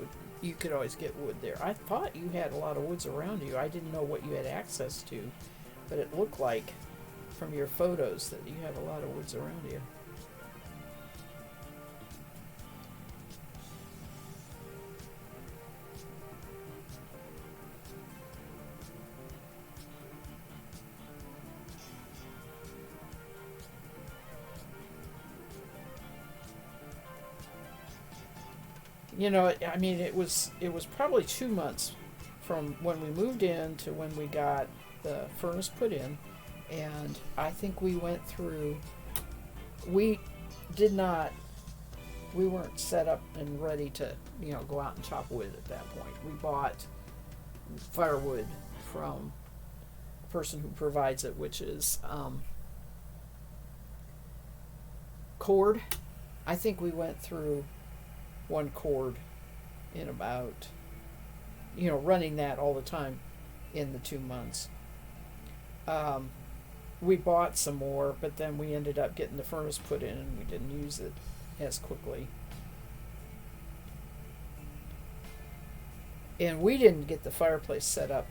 you could always get wood there. I thought you had a lot of woods around you. I didn't know what you had access to, but it looked like from your photos that you have a lot of woods around you. It was probably 2 months from when we moved in to when we got the furnace put in, and I think we went through. We did not. We weren't set up and ready to go out and chop wood at that point. We bought firewood from a person who provides it, which is cord. I think we went through one cord in about, running that all the time in the 2 months. We bought some more, but then we ended up getting the furnace put in and we didn't use it as quickly. And we didn't get the fireplace set up.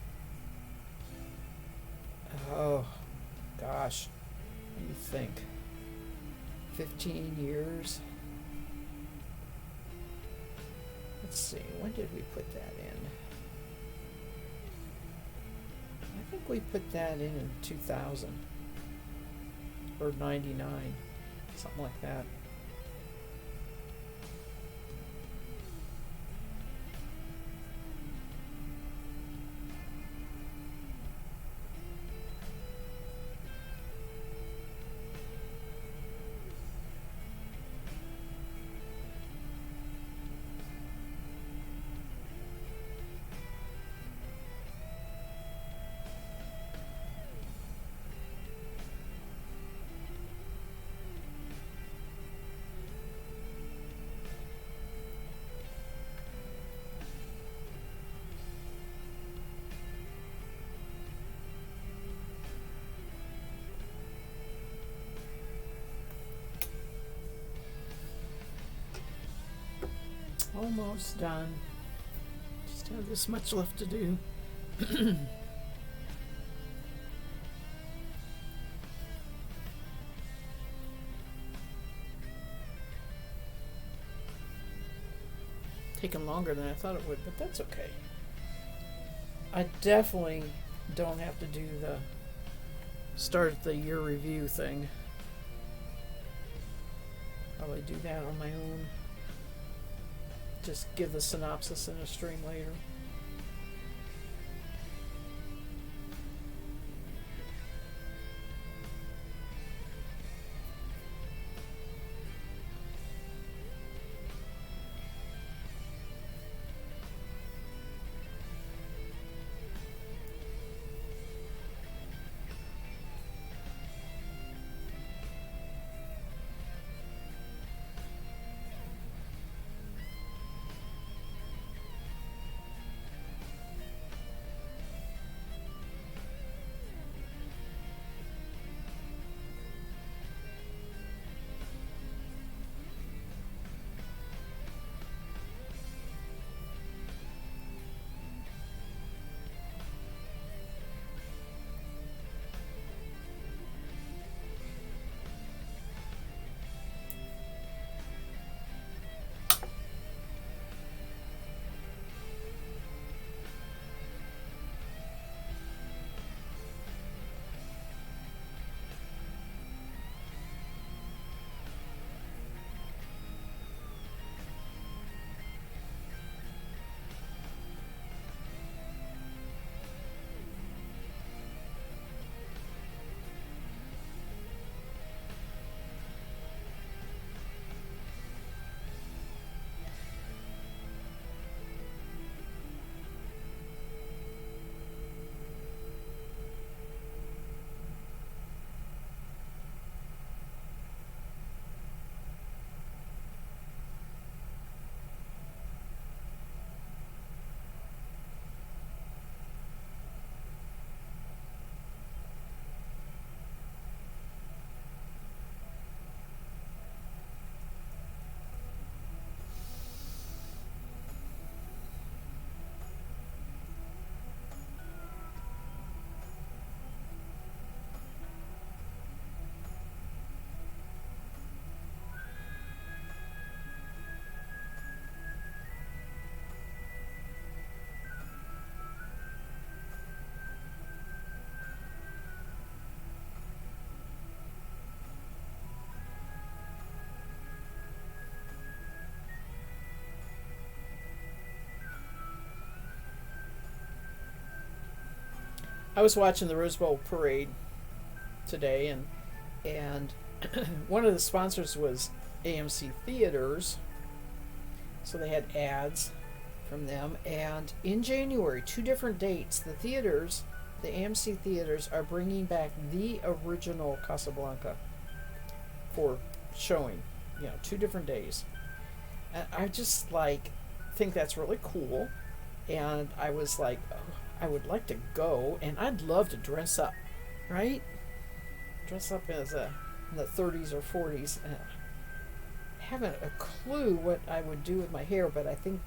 Oh, gosh. What do you think? 15 years? Let's see, when did we put that in? I think we put that in 2000 or 99, something like that. Almost done. Just have this much left to do. taken longer than I thought it would, but that's okay. I definitely don't have to do the start the year review thing. Probably do that on my own. Just give the synopsis in a stream later. I was watching the Rose Bowl parade today, and one of the sponsors was AMC Theaters, so they had ads from them. And in January, 2 different dates, the AMC Theaters are bringing back the original Casablanca for showing. 2 different days. And I just think that's really cool, and I was like, oh, I would like to go, and I'd love to dress up, right? Dress up as in the 30s or 40s. I haven't a clue what I would do with my hair, but I think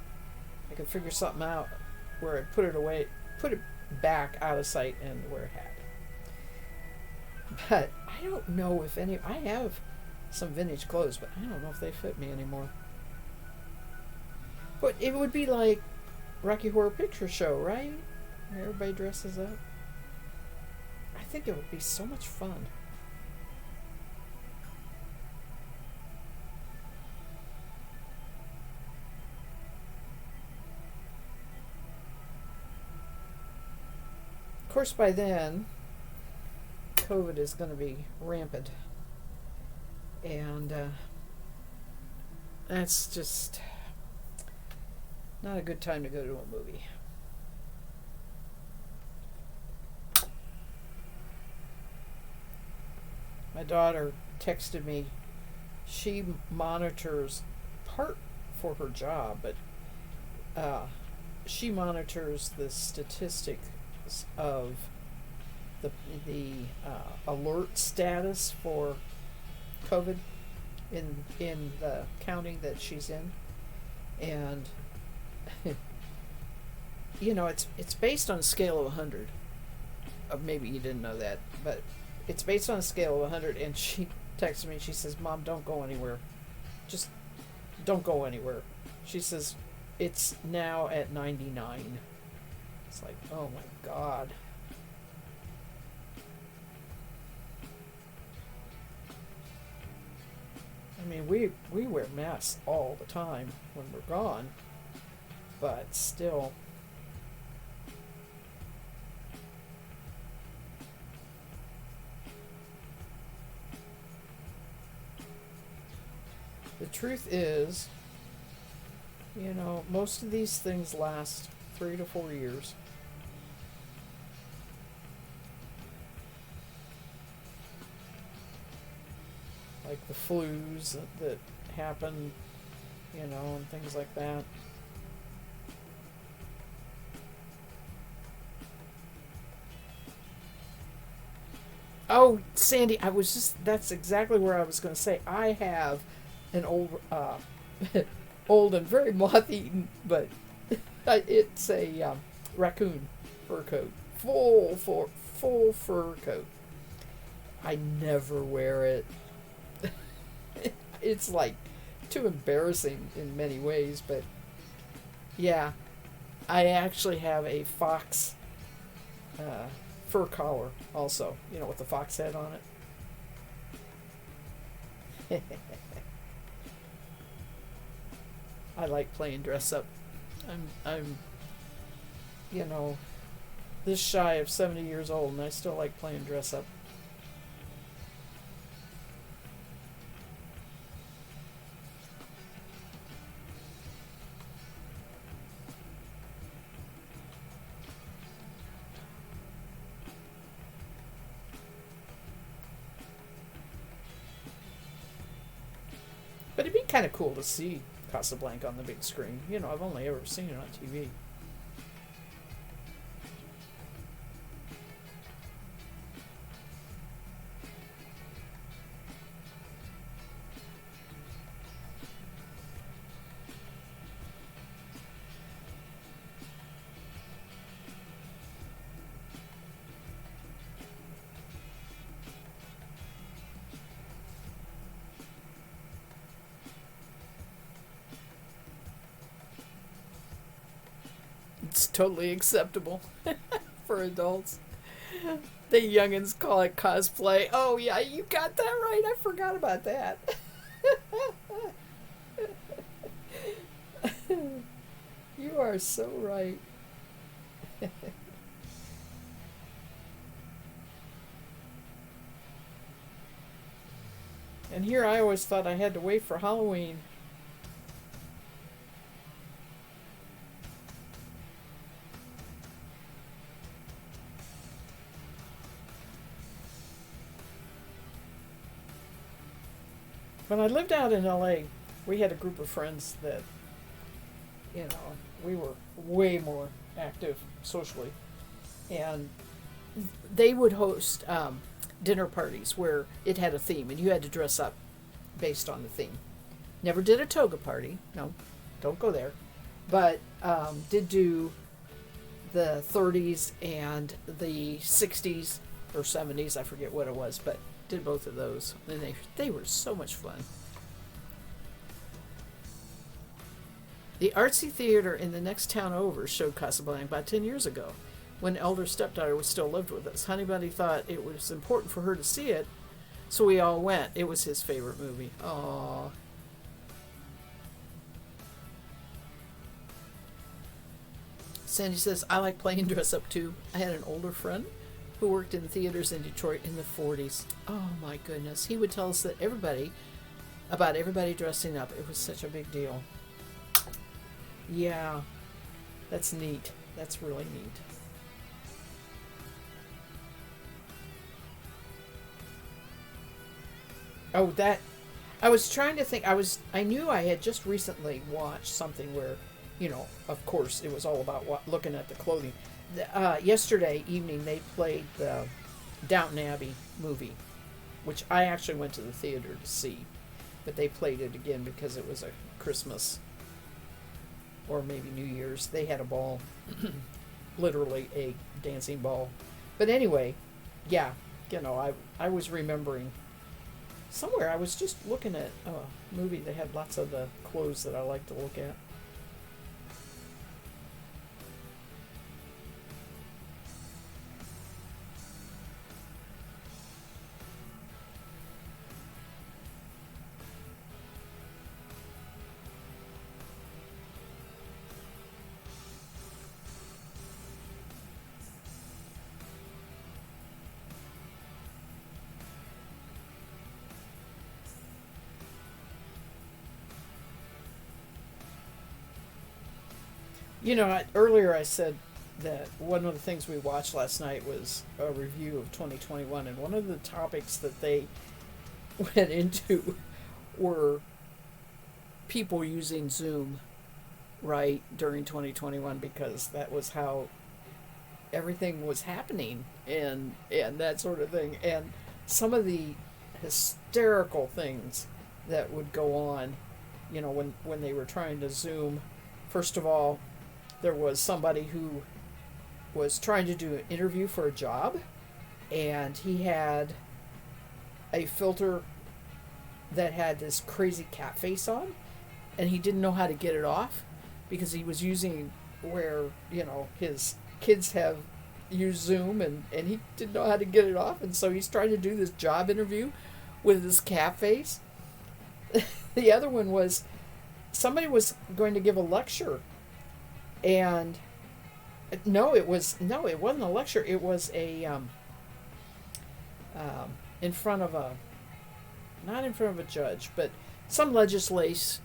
I could figure something out where I'd put it back out of sight and wear a hat. But I don't know if I have some vintage clothes, but I don't know if they fit me anymore. But it would be like Rocky Horror Picture Show, right? Where everybody dresses up. I think it would be so much fun. Of course, by then, COVID is going to be rampant. And that's just not a good time to go to a movie. My daughter texted me. She monitors part for her job, but she monitors the statistics of the alert status for COVID in the county that she's in, and it's based on a scale of 100. Maybe you didn't know that, but it's based on a scale of 100. And she texted me. She says, "Mom, don't go anywhere. Just don't go anywhere." She says, It's now at 99. It's like, oh my God. I mean, we wear masks all the time when we're gone, but still. The truth is, most of these things last 3 to 4 years. Like the flus that happen, and things like that. Oh, Sandy, that's exactly where I was going to say. I have an old and very moth-eaten, but it's a raccoon fur coat. Full fur coat. I never wear it. It's like too embarrassing in many ways, but yeah, I actually have a fox fur collar also, with the fox head on it. I like playing dress up. I'm this shy of 70 years old, and I still like playing dress up. But it'd be kind of cool to see Casablanca on the big screen. I've only ever seen it on TV. It's totally acceptable for adults. The youngins call it cosplay. Oh, yeah, you got that right. I forgot about that. You are so right. And here I always thought I had to wait for Halloween. When I lived out in LA, we had a group of friends that, we were way more active socially. And they would host dinner parties where it had a theme and you had to dress up based on the theme. Never did a toga party. No, don't go there. But did do the 30s and the 60s or 70s. I forget what it was, but did both of those. And they were so much fun. The Artsy Theater in the next town over showed Casablanca about 10 years ago. When elder stepdaughter was still lived with us, Honey Bunny thought it was important for her to see it, so we all went. It was his favorite movie. Aww. Sandy says, I like playing dress up too. I had an older friend who worked in theaters in Detroit in the 40s. Oh my goodness. He would tell us that about everybody dressing up. It was such a big deal. Yeah, that's neat. That's really neat. Oh, I was trying to think. I knew I had just recently watched something where, of course, it was all about looking at the clothing. Yesterday evening, they played the Downton Abbey movie, which I actually went to the theater to see, but they played it again because it was a Christmas or maybe New Year's. They had a ball, literally a dancing ball. But anyway, yeah, I was remembering somewhere. I was just looking at a movie that had lots of the clothes that I like to look at. Earlier I said that one of the things we watched last night was a review of 2021, and one of the topics that they went into were people using Zoom right during 2021 because that was how everything was happening and that sort of thing, and some of the hysterical things that would go on, when they were trying to Zoom. First of all, there was somebody who was trying to do an interview for a job, and he had a filter that had this crazy cat face on, and he didn't know how to get it off because he was using where, his kids have used Zoom, and he didn't know how to get it off, and so he's trying to do this job interview with his cat face. The other one was somebody was going to give a lecture, and it wasn't a lecture. It was in front of a, not in front of a judge, but some legislator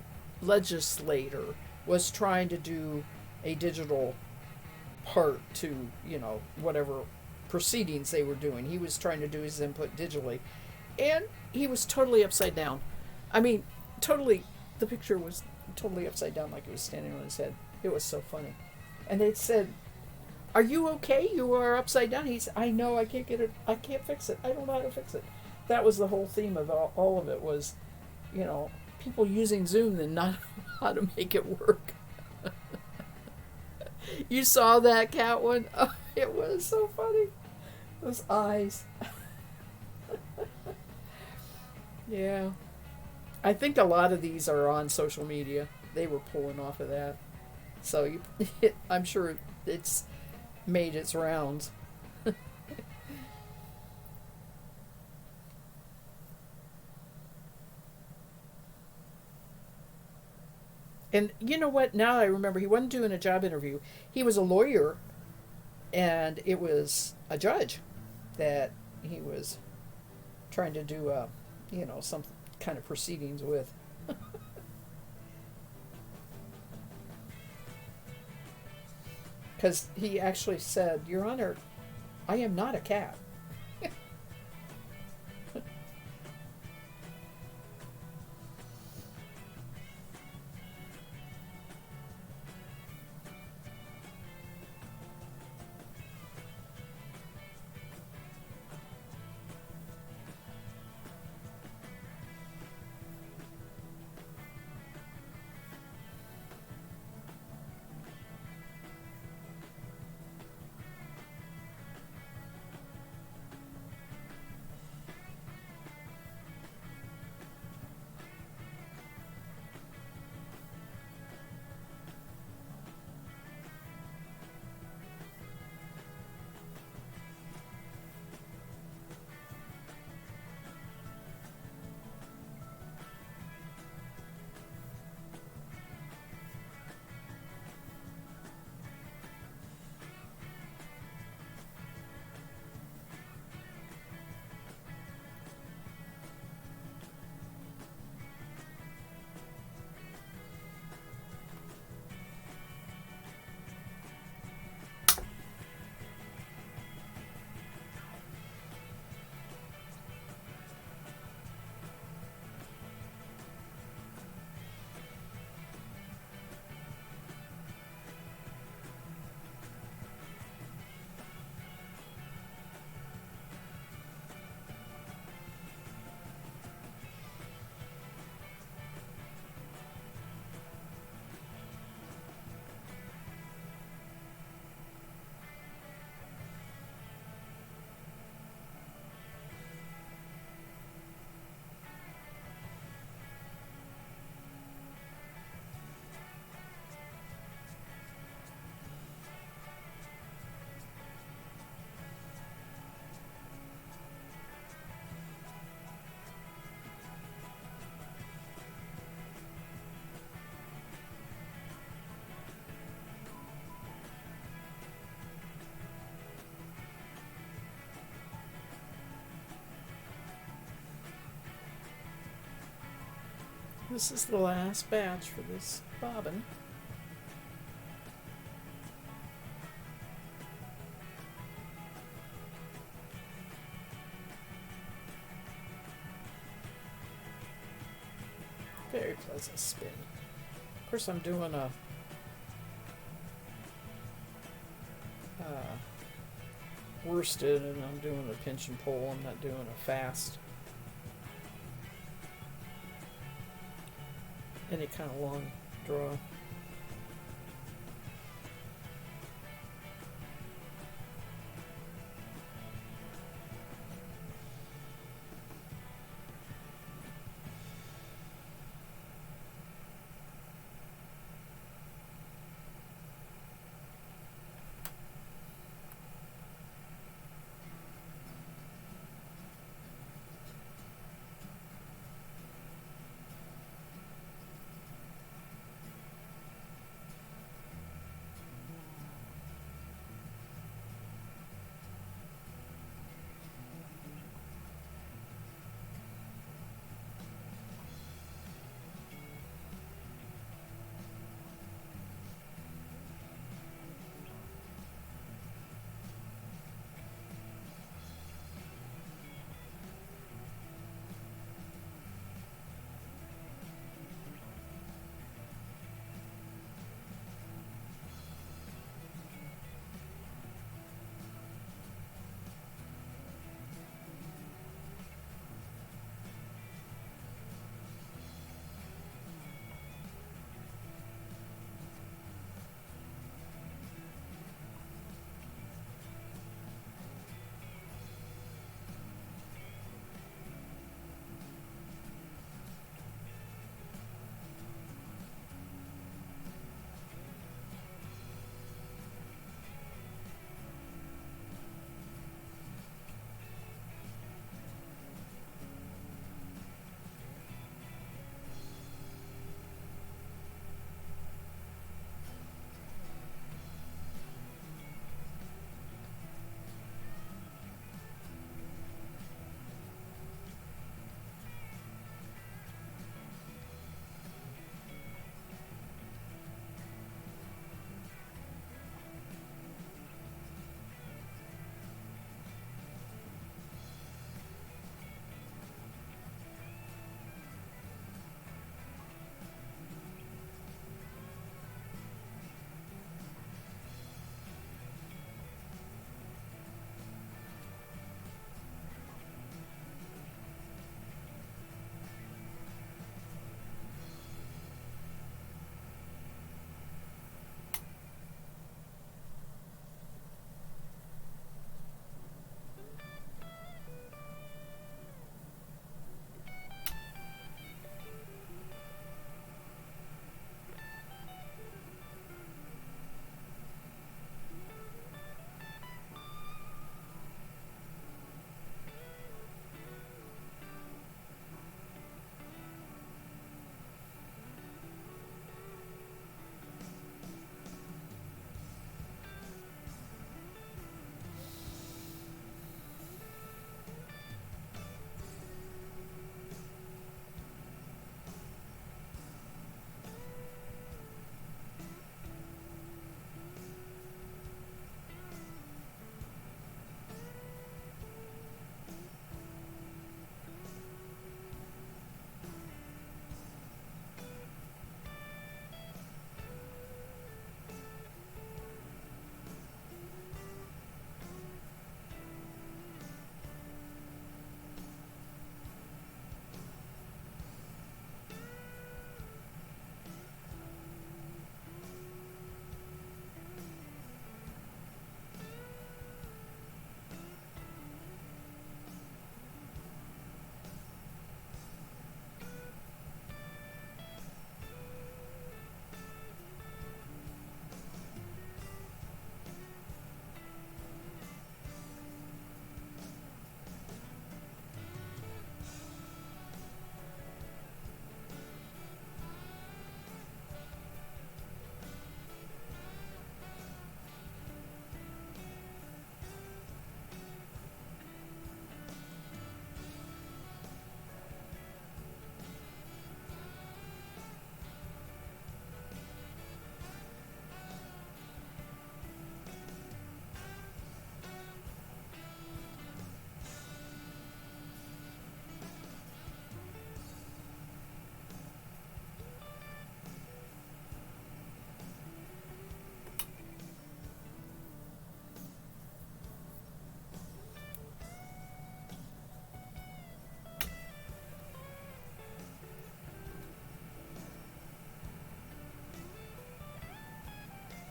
was trying to do a digital part to, whatever proceedings they were doing. He was trying to do his input digitally, and he was totally upside down. I mean, totally, the picture was totally upside down, like it was standing on his head. It was so funny. And they said, "Are you okay? You are upside down." He said, "I know, I can't get it, I can't fix it. I don't know how to fix it." That was the whole theme of all of it was, people using Zoom and not how to make it work. You saw that cat one? Oh, it was so funny. Those eyes. Yeah. I think a lot of these are on social media. They were pulling off of that. So I'm sure it's made its rounds. And you know what? Now I remember he wasn't doing a job interview. He was a lawyer, and it was a judge that he was trying to do, some kind of proceedings with. Because he actually said, "Your Honor, I am not a cat." This is the last batch for this bobbin. very pleasant spin. Of course, I'm doing a worsted, and I'm doing a pinch and pull. I'm not doing a fast, any kind of long draw.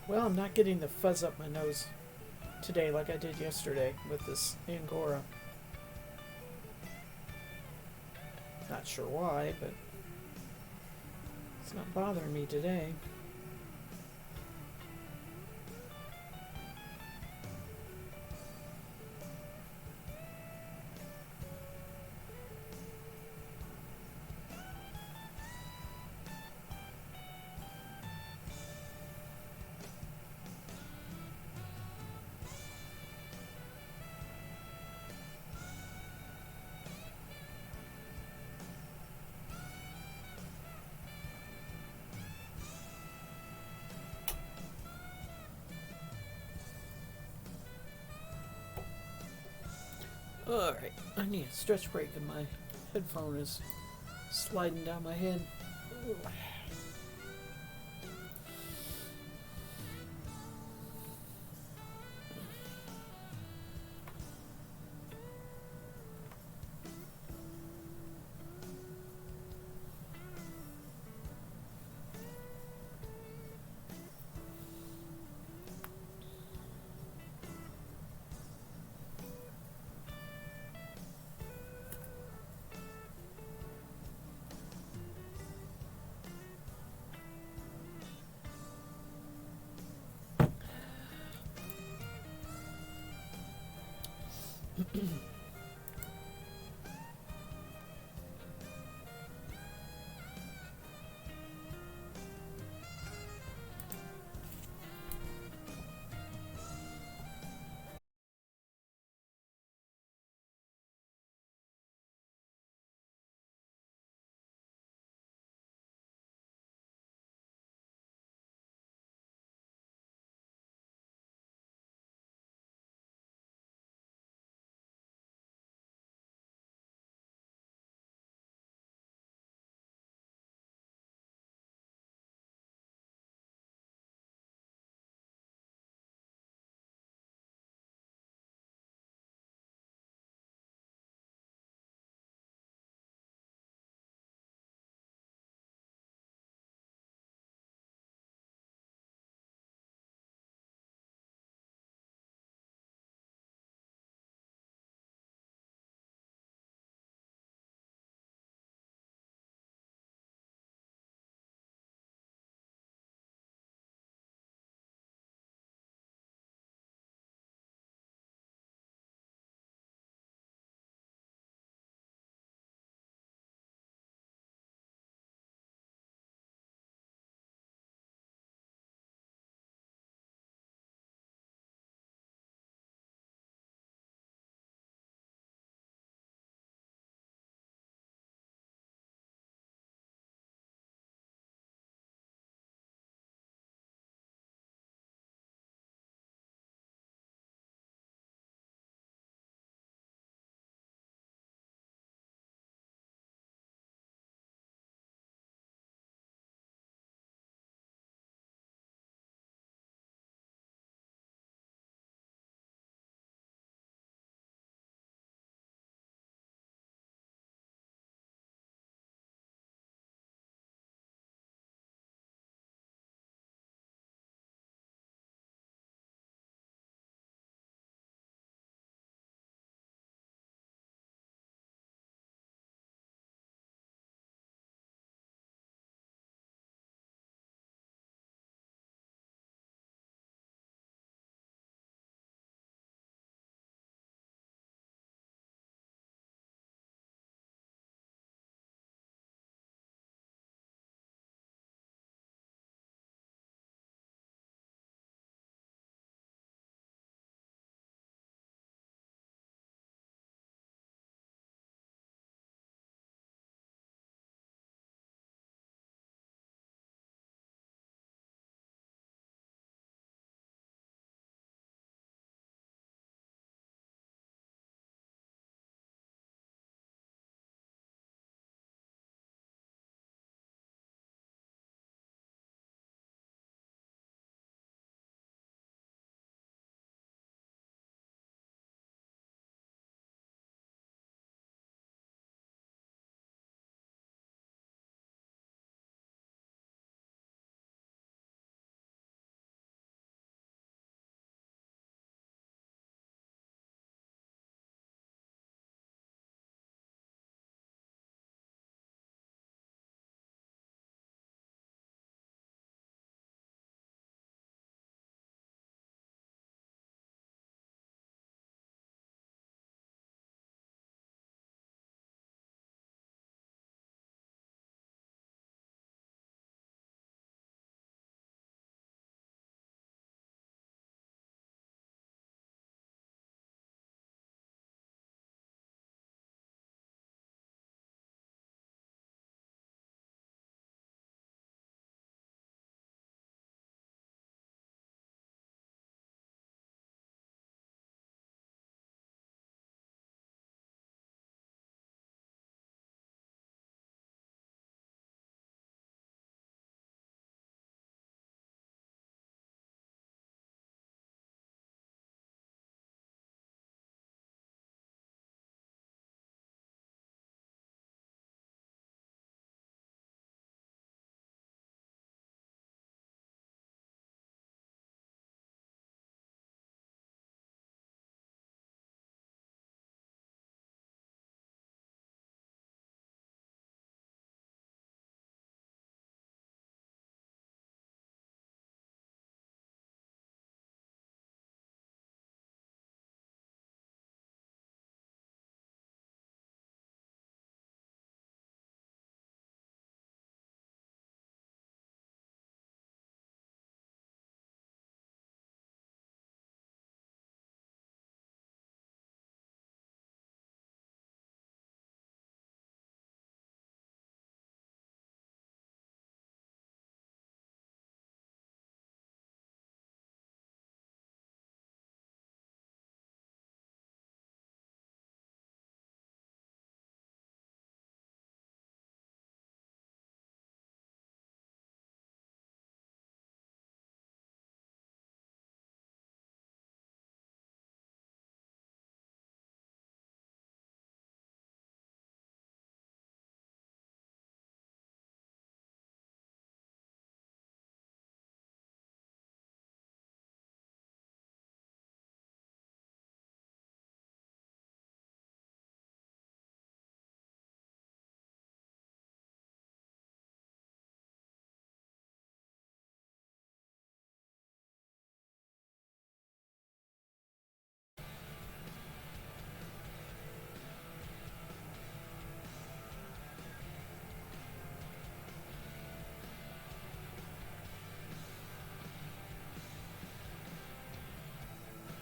Well, I'm not getting the fuzz up my nose today like I did yesterday with this Angora. Not sure why, but it's not bothering me today. Alright, I need a stretch break and my headphone is sliding down my head. Ugh.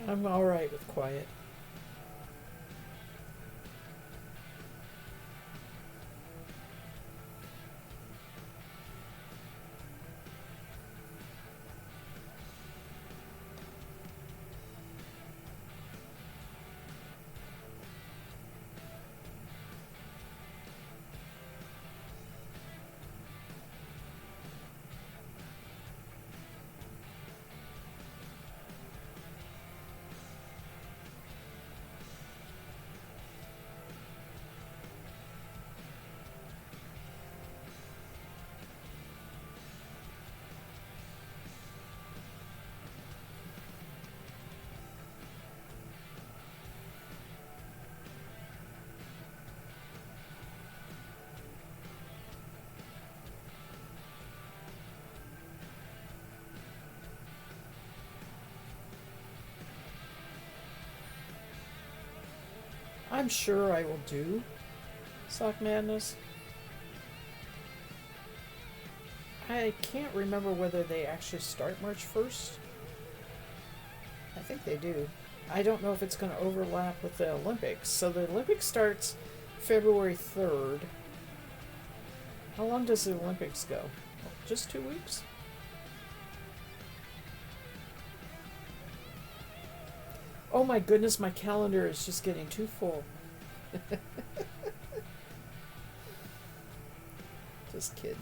I'm all right with quiet. I'm sure I will do Sock Madness. I can't remember whether they actually start March 1st. I think they do. I don't know if it's going to overlap with the Olympics. So the Olympics starts February 3rd. How long does the Olympics go? Just 2 weeks? Oh my goodness, my calendar is just getting too full. Just kidding.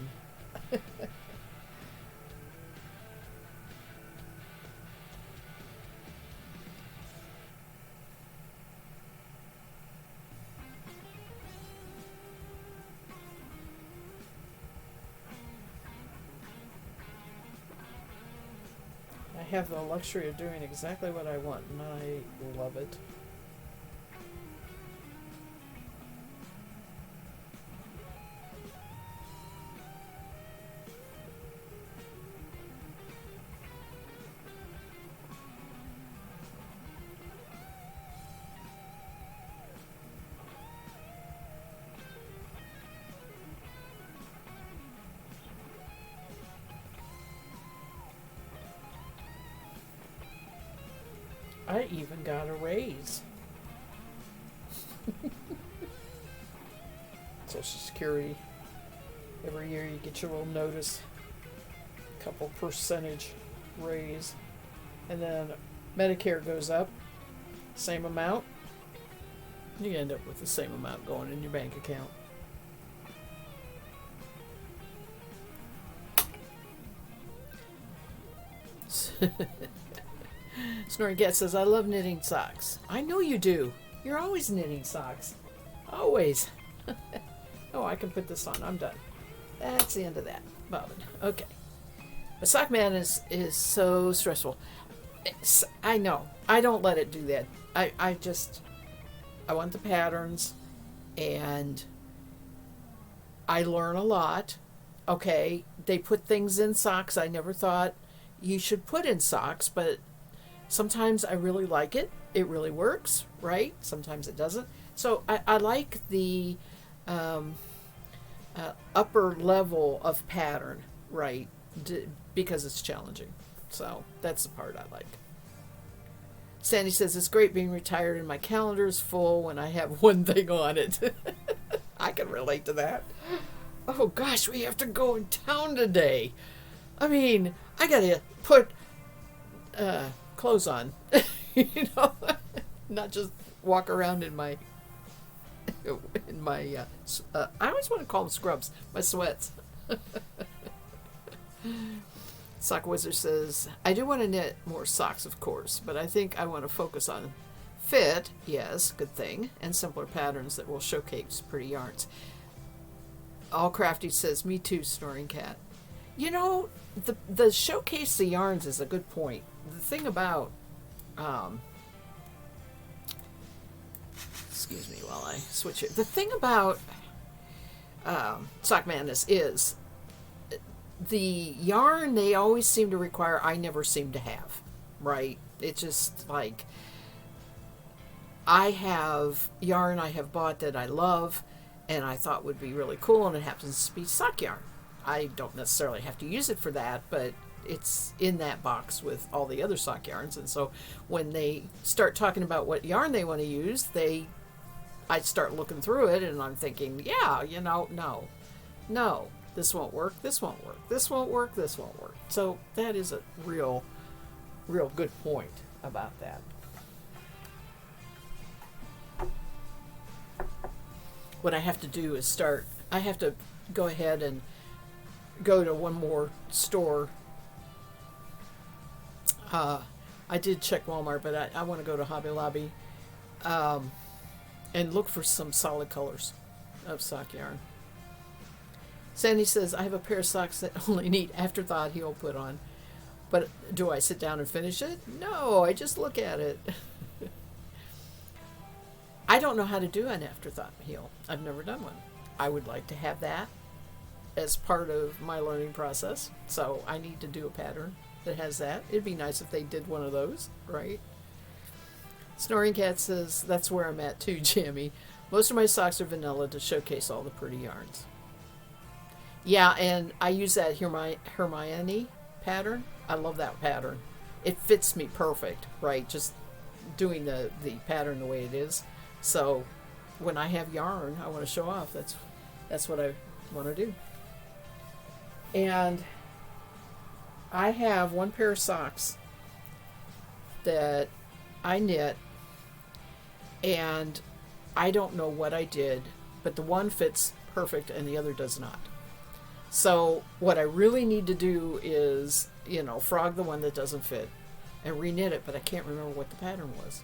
I have the luxury of doing exactly what I want, and I love it. I even got a raise. Social Security. Every year you get your little notice. Couple percentage raise. And then Medicare goes up. Same amount. You end up with the same amount going in your bank account. Snoring Cat says, I love knitting socks. I know you do. You're always knitting socks. Always. Oh, I can put this on. I'm done. That's the end of that. Bobbin. Okay. But Sock Man is so stressful. I know. I don't let it do that. I want the patterns, and I learn a lot. Okay, they put things in socks I never thought you should put in socks, but sometimes I really like it. It really works, right? Sometimes it doesn't. So I like the upper level of pattern, right? Because it's challenging. So that's the part I like. Sandy says, it's great being retired and my calendar is full when I have one thing on it. I can relate to that. Oh gosh, we have to go in town today. I mean, I gotta put clothes on, you know, not just walk around in my I always want to call them scrubs, my sweats. Sock Wizard says, I do want to knit more socks, of course, but I think I want to focus on fit, yes, good thing, and simpler patterns that will showcase pretty yarns. All Crafty says, me too, Snoring Cat. You know, the showcase the yarns is a good point. The thing about, excuse me while I switch it. The thing about Sock Madness is the yarn they always seem to require, I never seem to have, right? It's just like, I have yarn I have bought that I love and I thought would be really cool, and it happens to be sock yarn. I don't necessarily have to use it for that, but it's in that box with all the other sock yarns. And so when they start talking about what yarn they want to use, I start looking through it and I'm thinking, yeah, no, this won't work, this won't work, this won't work, this won't work. So that is a real good point about that. What I have to do is I have to go ahead and go to one more store. I did check Walmart, but I want to go to Hobby Lobby and look for some solid colors of sock yarn. Sandy says, I have a pair of socks that only need afterthought heel put on. But do I sit down and finish it? No, I just look at it. I don't know how to do an afterthought heel. I've never done one. I would like to have that as part of my learning process. So I need to do a pattern that has that. It'd be nice if they did one of those, right? Snoring Cat says, that's where I'm at too, Jamie. Most of my socks are vanilla to showcase all the pretty yarns. Yeah, and I use that Hermione pattern. I love that pattern. It fits me perfect, right? Just doing the pattern the way it is. So when I have yarn I want to show off, that's what I want to do. And I have one pair of socks that I knit, and I don't know what I did, but the one fits perfect and the other does not. So what I really need to do is, frog the one that doesn't fit and reknit it, but I can't remember what the pattern was.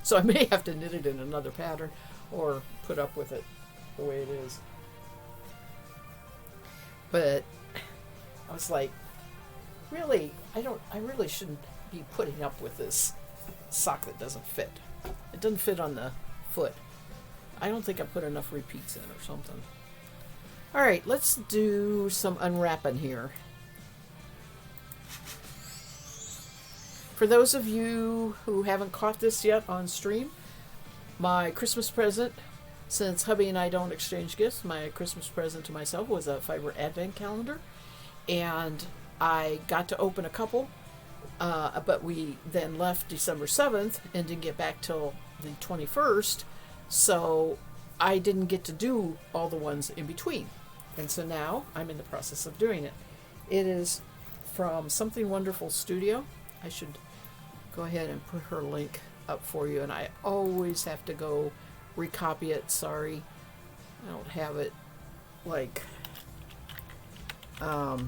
So I may have to knit it in another pattern or put up with it the way it is. But I was like, really, I really shouldn't be putting up with this sock that doesn't fit. It doesn't fit on the foot. I don't think I put enough repeats in or something. All right, let's do some unwrapping here. For those of you who haven't caught this yet on stream, my Christmas present, since hubby and I don't exchange gifts, my Christmas present to myself was a fiber advent calendar. And I got to open a couple, but we then left December 7th and didn't get back till the 21st. So I didn't get to do all the ones in between. And so now I'm in the process of doing it. It is from Something Wonderful Studio. I should go ahead and put her link up for you. And I always have to go recopy it. Sorry. I don't have it like... I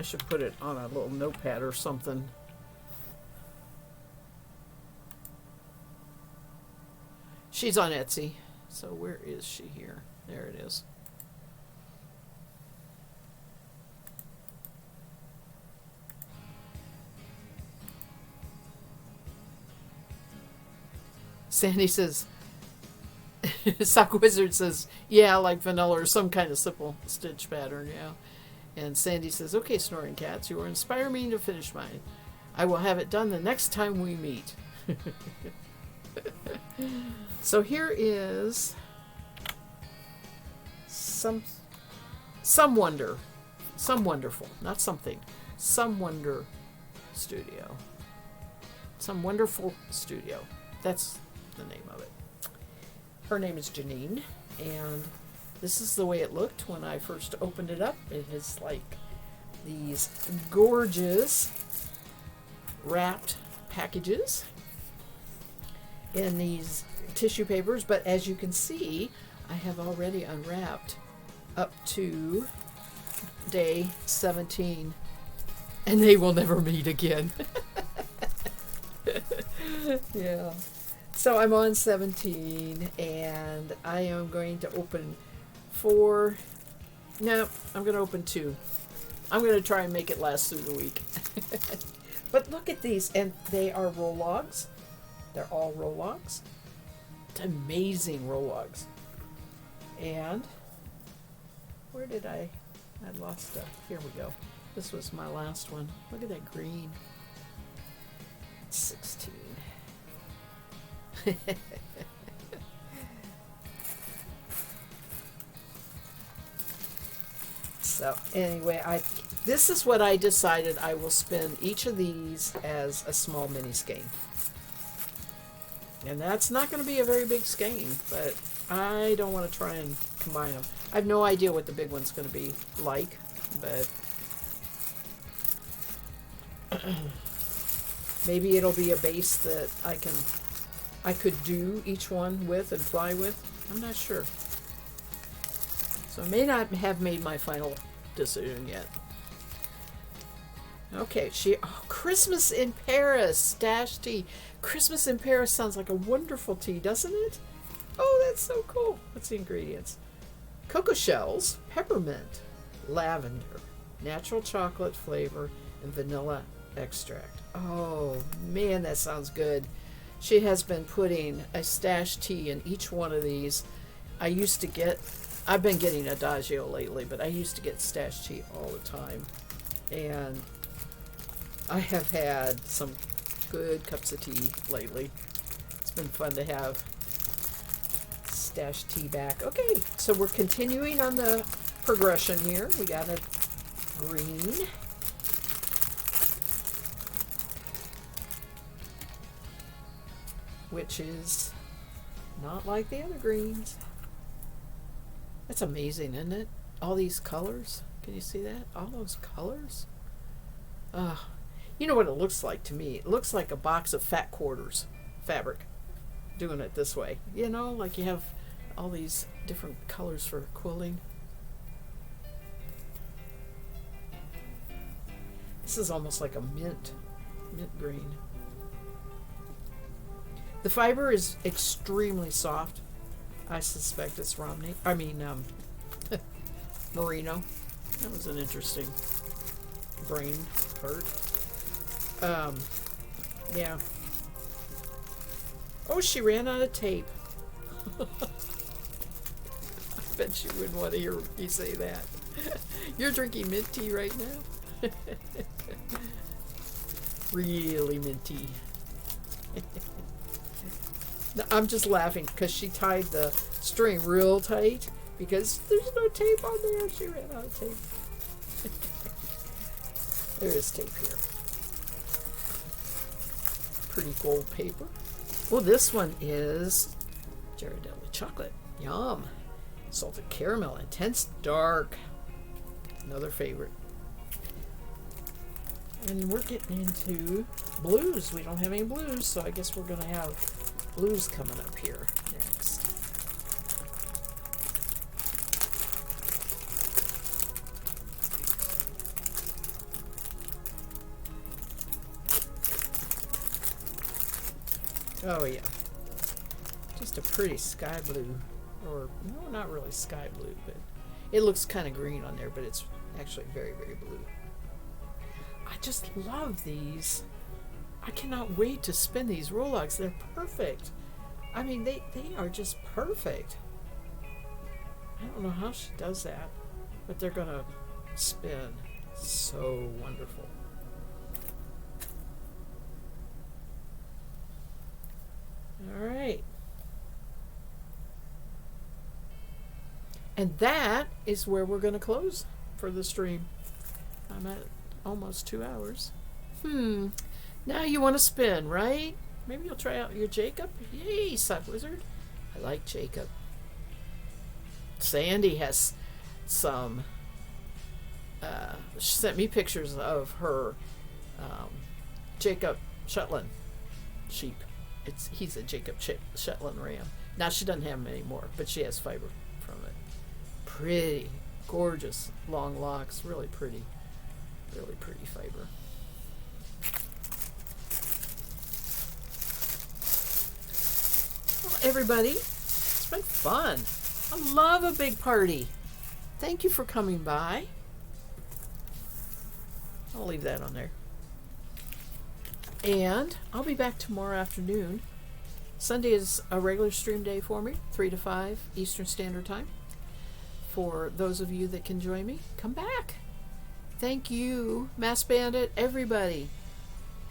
should put it on a little notepad or something. She's on Etsy. So where is she here? There it is. Sandy says, Sock Wizard says, yeah, like vanilla or some kind of simple stitch pattern, yeah. And Sandy says, okay, Snoring Cats, you will inspire me to finish mine. I will have it done the next time we meet. So here is some wonderful, not something, Some Wonder Studio. Some Wonderful Studio. That's the name of it. Her name is Janine, and this is the way it looked when I first opened it up. It is like these gorgeous wrapped packages in these tissue papers, but as you can see, I have already unwrapped up to day 17, and they will never meet again. Yeah. So I'm on 17, and I am going to open 4. No, I'm going to open 2. I'm going to try and make it last through the week. But look at these, and they are roll logs. They're all roll logs. It's amazing roll logs. And where did I lost stuff. Here we go. This was my last one. Look at that green. 16. So anyway, This is what I decided I will spin each of these as a small mini skein. And that's not going to be a very big skein, but I don't want to try and combine them. I have no idea what the big one's going to be like, but maybe it'll be a base that I could do each one with and fly with. I'm not sure. So I may not have made my final decision yet. Okay, Christmas in Paris, dash tea. Christmas in Paris sounds like a wonderful tea, doesn't it? Oh, that's so cool. What's the ingredients? Cocoa shells, peppermint, lavender, natural chocolate flavor, and vanilla extract. Oh, man, that sounds good. She has been putting a stash tea in each one of these. I've been getting Adagio lately, but I used to get stash tea all the time. And I have had some good cups of tea lately. It's been fun to have stash tea back. Okay, so we're continuing on the progression here. We got a green. Which is not like the other greens. That's amazing, isn't it? All these colors. Can you see that? All those colors. You know what it looks like to me? It looks like a box of fat quarters fabric. Doing it this way. You know, like you have all these different colors for quilting. This is almost like a mint green. The fiber is extremely soft. I suspect it's merino. That was an interesting brain fart. Yeah. Oh, she ran out of tape. I bet you wouldn't want to hear me say that. You're drinking mint tea right now? Really minty. I'm just laughing because she tied the string real tight because there's no tape on there. She ran out of tape. There is tape here. Pretty gold paper. Well, this one is Ghirardelli chocolate. Yum. Salted caramel, intense dark. Another favorite. And we're getting into blues. We don't have any blues, so I guess we're going to have blues coming up here next. Oh yeah, just a pretty sky blue, or no, not really sky blue, but it looks kind of green on there, but it's actually very, very blue. I just love these. I cannot wait to spin these Rologs. They're perfect. I mean, they are just perfect. I don't know how she does that, but they're gonna spin so wonderful. All right. And that is where we're going to close for the stream. I'm at almost 2 hours. Now you want to spin, right? Maybe you'll try out your Jacob. Yay, Sock Wizard. I like Jacob. Sandy has some... she sent me pictures of her Jacob Shetland sheep. He's a Jacob Shetland ram. Now she doesn't have him anymore, but she has fiber from it. Pretty, gorgeous, long locks, really pretty fiber. Well, everybody, it's been fun. I love a big party. Thank you for coming by. I'll leave that on there. And I'll be back tomorrow afternoon. Sunday is a regular stream day for me, 3 to 5 Eastern Standard Time. For those of you that can join me, come back. Thank you, Mass Bandit, everybody.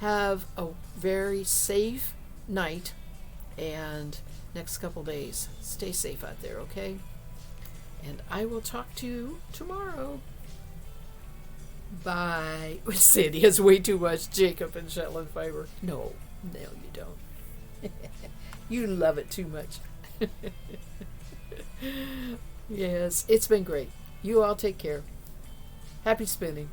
Have a very safe night and next couple days. Stay safe out there, okay? And I will talk to you tomorrow. Bye. Sandy has way too much Jacob and Shetland fiber. No, no, you don't. You love it too much. Yes, it's been great. You all take care. Happy spinning.